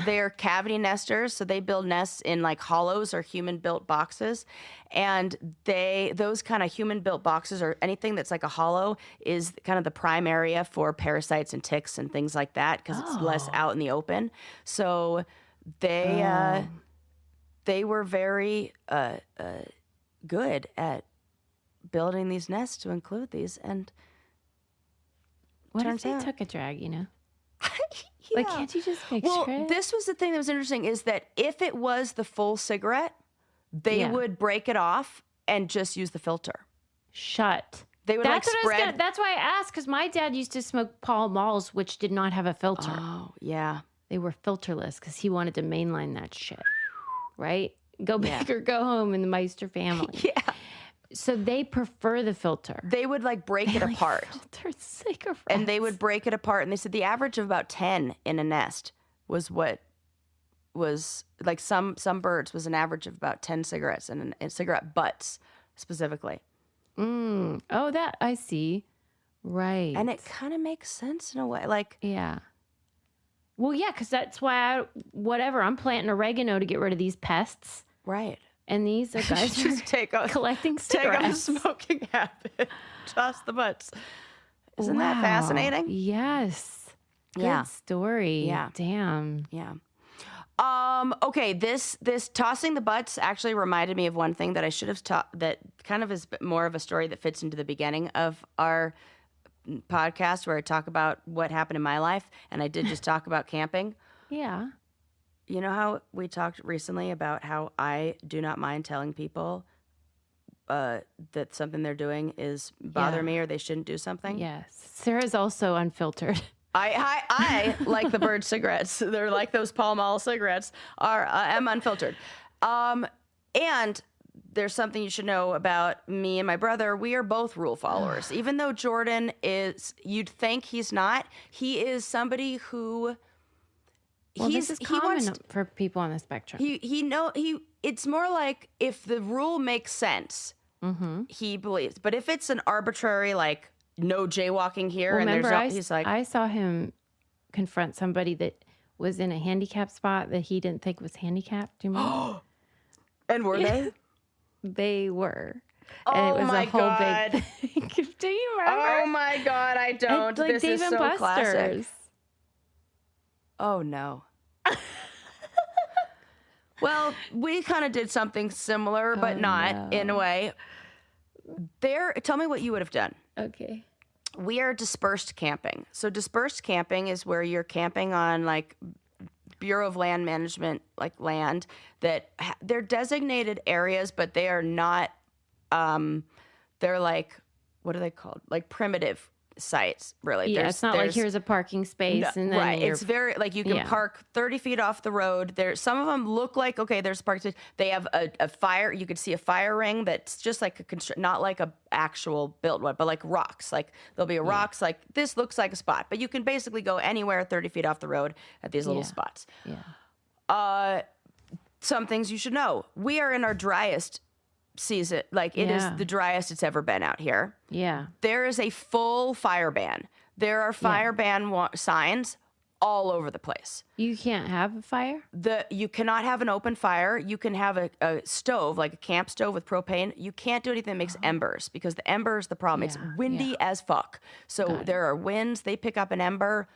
they're cavity nesters, so they build nests in like hollows or human-built boxes, and those kind of human-built boxes or anything that's like a hollow is kind of the prime area for parasites and ticks and things like that because it's less out in the open. So they were very good at building these nests to include these, and what if turns they out- took a drag, you know? Yeah. Like, can't you just picture Well, it? this was the thing that was interesting is that if it was the full cigarette, they Yeah. would break it off and just use the filter. Shut. They would That's like what I was spread. gonna, that's why I asked, because my dad used to smoke Pall Malls, which did not have a filter. Oh, yeah. They were filterless because he wanted to mainline that shit. Right? Go big or go home in the Meister family. Yeah. So they prefer the filter. They would like break it apart. Filtered cigarettes. And they would break it apart. And they said the average of about 10 in a nest was what was like some birds was an average of about 10 cigarettes and cigarette butts specifically. Oh, that I see. Right. And it kind of makes sense in a way. Like, yeah. Well, yeah, because that's why I'm planting oregano to get rid of these pests. right. And these are guys Just take a collecting take on a cigarettes. smoking habit. Toss the butts. Isn't that fascinating? Yes. Good Yeah. story. Yeah. Damn. Yeah. Okay, this tossing the butts actually reminded me of one thing that I should have taught that kind of is more of a story that fits into the beginning of our podcast where I talk about what happened in my life, and I did just talk about camping. Yeah. You know how we talked recently about how I do not mind telling people that something they're doing is bother me or they shouldn't do something? Yes. Sarah's also unfiltered. I like the bird cigarettes. They're like those Pall Mall cigarettes. I'm unfiltered. And there's something you should know about me and my brother. We are both rule followers. Even though Jordan is, you'd think he's not. He is somebody who. Well, this is common for people on the spectrum. It's more like if the rule makes sense, he believes. But if it's an arbitrary, like no jaywalking here, and remember, he's like, I saw him confront somebody that was in a handicap spot that he didn't think was handicapped. Do you remember? and were they? They were. Oh And it was my a whole God. big thing. Do you remember? Oh my God, I don't. It's like This Dave is and so Buster's. classic. Oh no. Well, we kind of did something similar, but not in a way. Tell me what you would have done. Okay. We are dispersed camping. So dispersed camping is where you're camping on like Bureau of Land Management, like land that they're designated areas, but they are not, they're like, what are they called? Like primitive sites, really. Yeah, it's not like here's a parking space and then right. you're- It's very like you can park 30 feet off the road. There, some of them look like there's a parking space. They have a fire. You could see a fire ring that's just like not like a actual built one, but like rocks. Like there'll be rocks. Like this looks like a spot, but you can basically go anywhere 30 feet off the road at these little spots. Yeah. Some things you should know. We are in our driest season. Like it is the driest it's ever been out here. Yeah. There is a full fire ban. There are fire ban signs all over the place. You can't have a fire? You cannot have an open fire. You can have a stove, like a camp stove with propane. You can't do anything that makes embers because the ember is the problem. It's windy as fuck. So there are winds. They pick up an ember.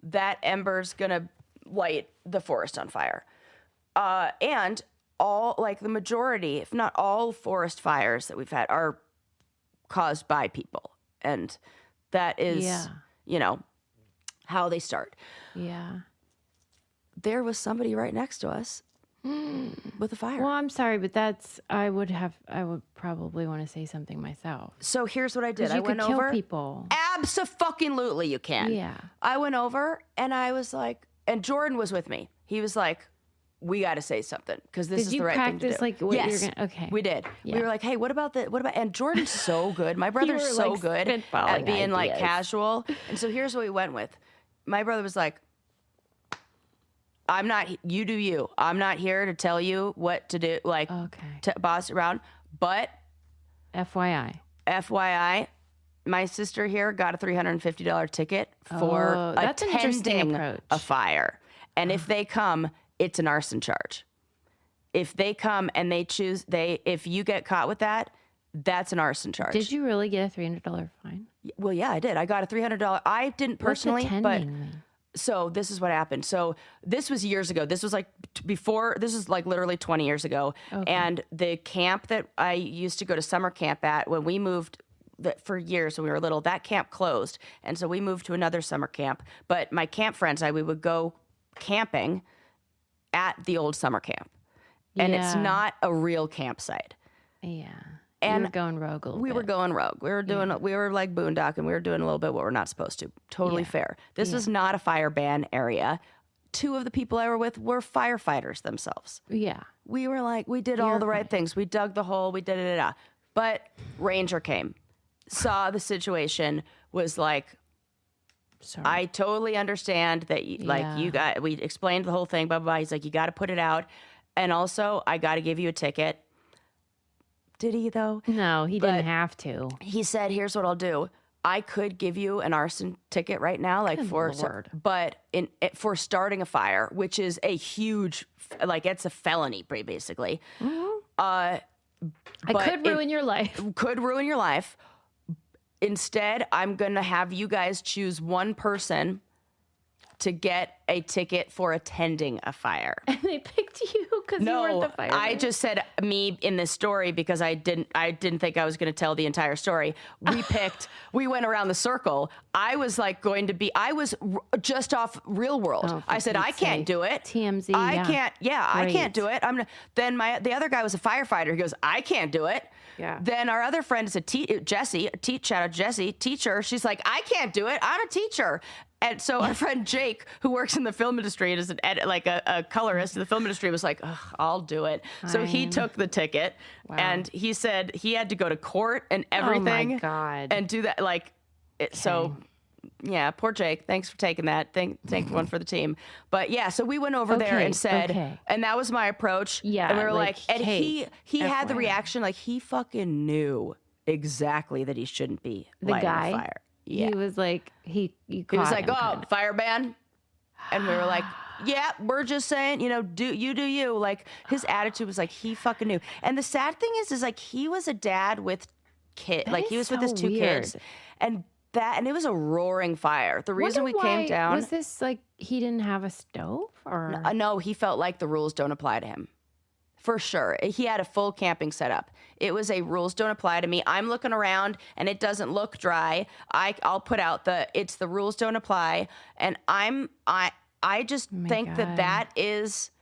That ember's going to light the forest on fire. And all, like the majority, if not all forest fires that we've had are caused by people. And that is, how they start. Yeah. There was somebody right next to us with a fire. Well, I'm sorry, but I would probably want to say something myself. So here's what I did. I You went could kill over. people. Abso-fucking-lutely you can. Yeah. I went over and I was like, and Jordan was with me. He was like, we got to say something because this Did is you the right thing to practice do. like what Yes, you're gonna? Okay, we did. Yeah. We were like, hey, what about, and Jordan's so good. My brother's were, so like, good at spitballing being like ideas. casual. And so here's what we went with. My brother was like, you do you. I'm not here to tell you what to do, like to boss around. But FYI, my sister here got a $350 ticket for that's an interesting attending approach. a fire. And if they come, it's an arson charge. If they come and if you get caught with that, that's an arson charge. Did you really get a $300 fine? Well, yeah, I did. I got a $300. I didn't personally, What's but attending mean? so this is what happened. So this was years ago. This was like this is like literally 20 years ago. And the camp that I used to go to summer camp at when we moved for years when we were little, that camp closed. And so we moved to another summer camp. But my camp friends, we would go camping at the old summer camp. And it's not a real campsite. Yeah. And you were going rogue a little we bit. were going rogue. We were like boondocking. We were doing a little bit what we're not supposed to. Totally fair. This was not a fire ban area. 2 of the people I were with were firefighters themselves. Yeah. We were like, we did all the right things. We dug the hole. We did it. But Ranger came, saw the situation, was like, Sorry. I totally understand that we explained the whole thing, blah, blah, blah. He's like, you got to put it out. And also, I got to give you a ticket. Did he, though? No, he didn't have to. He said, here's what I'll do. I could give you an arson ticket right now, like for starting a fire, which is a huge, it's a felony, basically. I could ruin your life. Could ruin your life. Instead, I'm going to have you guys choose one person to get a ticket for attending a fire. And they picked you because you weren't the fireman. I just said me in this story because I didn't think I was going to tell the entire story. We went around the circle. I was just off Real World. I said, I can't do it. TMZ. I can't do it. Then the other guy was a firefighter. He goes, I can't do it. Yeah. Then our other friend is shout out Jessie, teacher. She's like, I can't do it. I'm a teacher. And so our friend Jake, who works in the film industry and is a colorist in the film industry, was like, I'll do it. So he took the ticket and he said he had to go to court and everything. Oh my God. And do that. So yeah, poor Jake. Thanks for taking that. Thank one for the team. But yeah, so we went over there and said, and that was my approach. Yeah. And we were like, and he had the reaction, like he fucking knew exactly that he shouldn't be lighting a fire. Yeah. He was like, he was like, fire ban. And we were like, yeah, we're just saying, do you. Like his attitude was like, he fucking knew. And the sad thing is like, he was a dad with kids. Like he was with his 2 kids. And it was a roaring fire. The reason we came down. Was this like, he didn't have a stove or? No, he felt like the rules don't apply to him. For sure. He had a full camping setup. It was a rules don't apply to me. I'm looking around and it doesn't look dry. I'll put out it's the rules don't apply. And I just think that is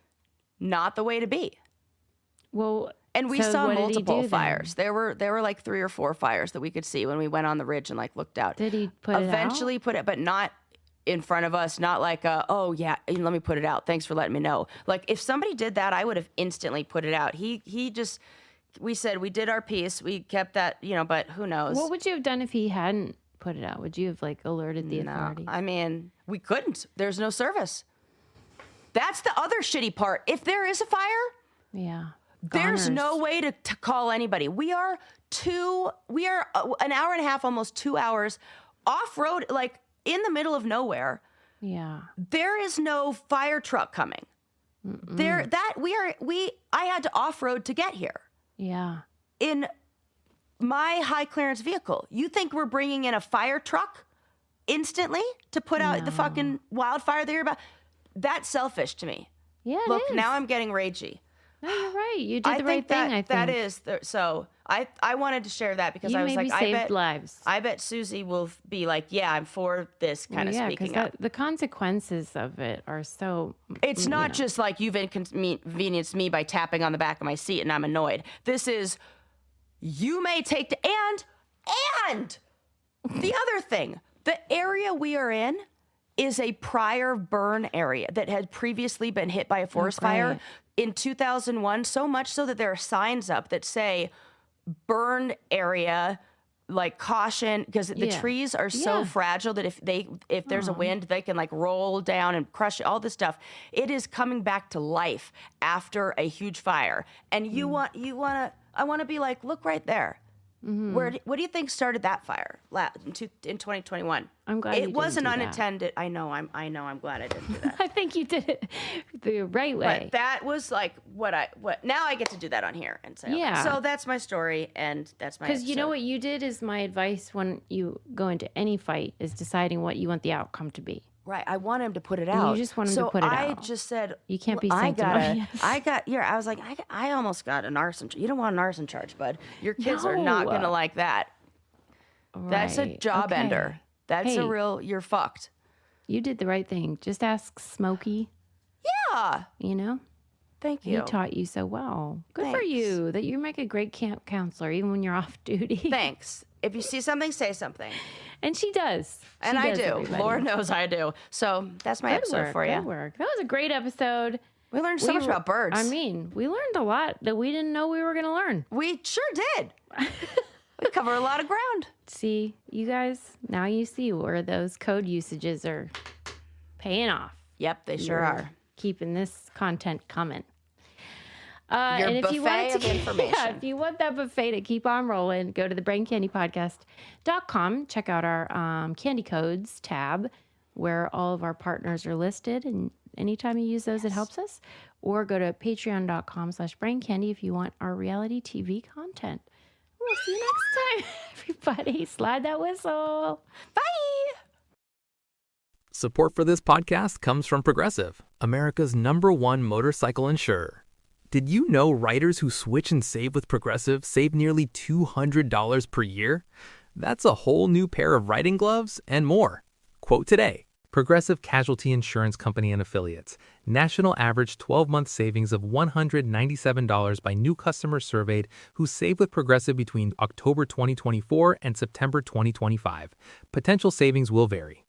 not the way to be. Well, and we saw multiple fires. There were like 3 or 4 fires that we could see when we went on the ridge and looked out. Did he eventually put it, but not in front of us, not like, oh yeah, let me put it out. Thanks for letting me know. Like if somebody did that, I would have instantly put it out. We said we did our piece. We kept that, but who knows? What would you have done if he hadn't put it out? Would you have alerted the authorities? I mean, we couldn't. There's no service. That's the other shitty part. If there is a fire, there's no way to call anybody. We are an hour and a half, almost 2 hours off road, in the middle of nowhere. Yeah. There is no fire truck coming. I had to off-road to get here. Yeah. In my high clearance vehicle. You think we're bringing in a fire truck instantly to put out the fucking wildfire that you're about? That's selfish to me. Yeah, Look, now I'm getting ragey. No, you're right. You did the right thing, I think. That is. So I wanted to share that because I was like, saved lives. I bet Susie will be like, yeah, I'm for this kind of speaking up. The consequences of it are so... It's not just like you've inconvenienced me by tapping on the back of my seat and I'm annoyed. This is, you may take... And the other thing, the area we are in is a prior burn area that had previously been hit by a forest fire great. in 2001, so much so that there are signs up that say burn area, like caution, because the Yeah. trees are so Yeah. fragile that if there's a wind, they can like roll down and crush all this stuff. It is coming back to life after a huge fire. And I want to be like, look right there. What do you think started that fire in 2021? I'm glad you it didn't wasn't do that. unintended. I know. I'm glad I didn't do that. I think you did it the right way. But that was like what now I get to do that on here and say, okay. Yeah. So that's my story and that's my Because you know episode. what you did is my advice when you go into any fight is deciding what you want the outcome to be. Right. I want him to put it out. just want him to put it I out. just said, You can't be I sanctimonious. I was like, I almost got an arson. You don't want an arson charge, bud. Your kids are not No. going to like that. That's a Right. job Okay. ender. That's Hey. a real, you're fucked. You did the right thing. Just ask Smokey, Yeah. you know? Thank He you. taught you so well. Good for Thanks. you that you make a great camp counselor even when you're off duty. Thanks. If you see something, say something. And she does. And She I does, do. everybody. Lord knows I do. So that's my Good episode work, for you. Good work. That was a great episode. We learned so much were- about birds. I mean, we learned a lot that we didn't know we were going to learn. We sure did. We cover a lot of ground. See, you guys, now you see where those code usages are paying off. Yep, they sure You're are. Keeping this content coming. Your and if you want buffet of information. Yeah, if you want that buffet to keep on rolling, go to thebraincandypodcast.com. Check out our candy codes tab where all of our partners are listed. And anytime you use those, it helps us. Or go to patreon.com/braincandy if you want our reality TV content. We'll see you next time, everybody. Slide that whistle. Bye. Support for this podcast comes from Progressive, America's #1 motorcycle insurer. Did you know riders who switch and save with Progressive save nearly $200 per year? That's a whole new pair of riding gloves and more. Quote today. Progressive Casualty Insurance Company and Affiliates. National average 12-month savings of $197 by new customers surveyed who save with Progressive between October 2024 and September 2025. Potential savings will vary.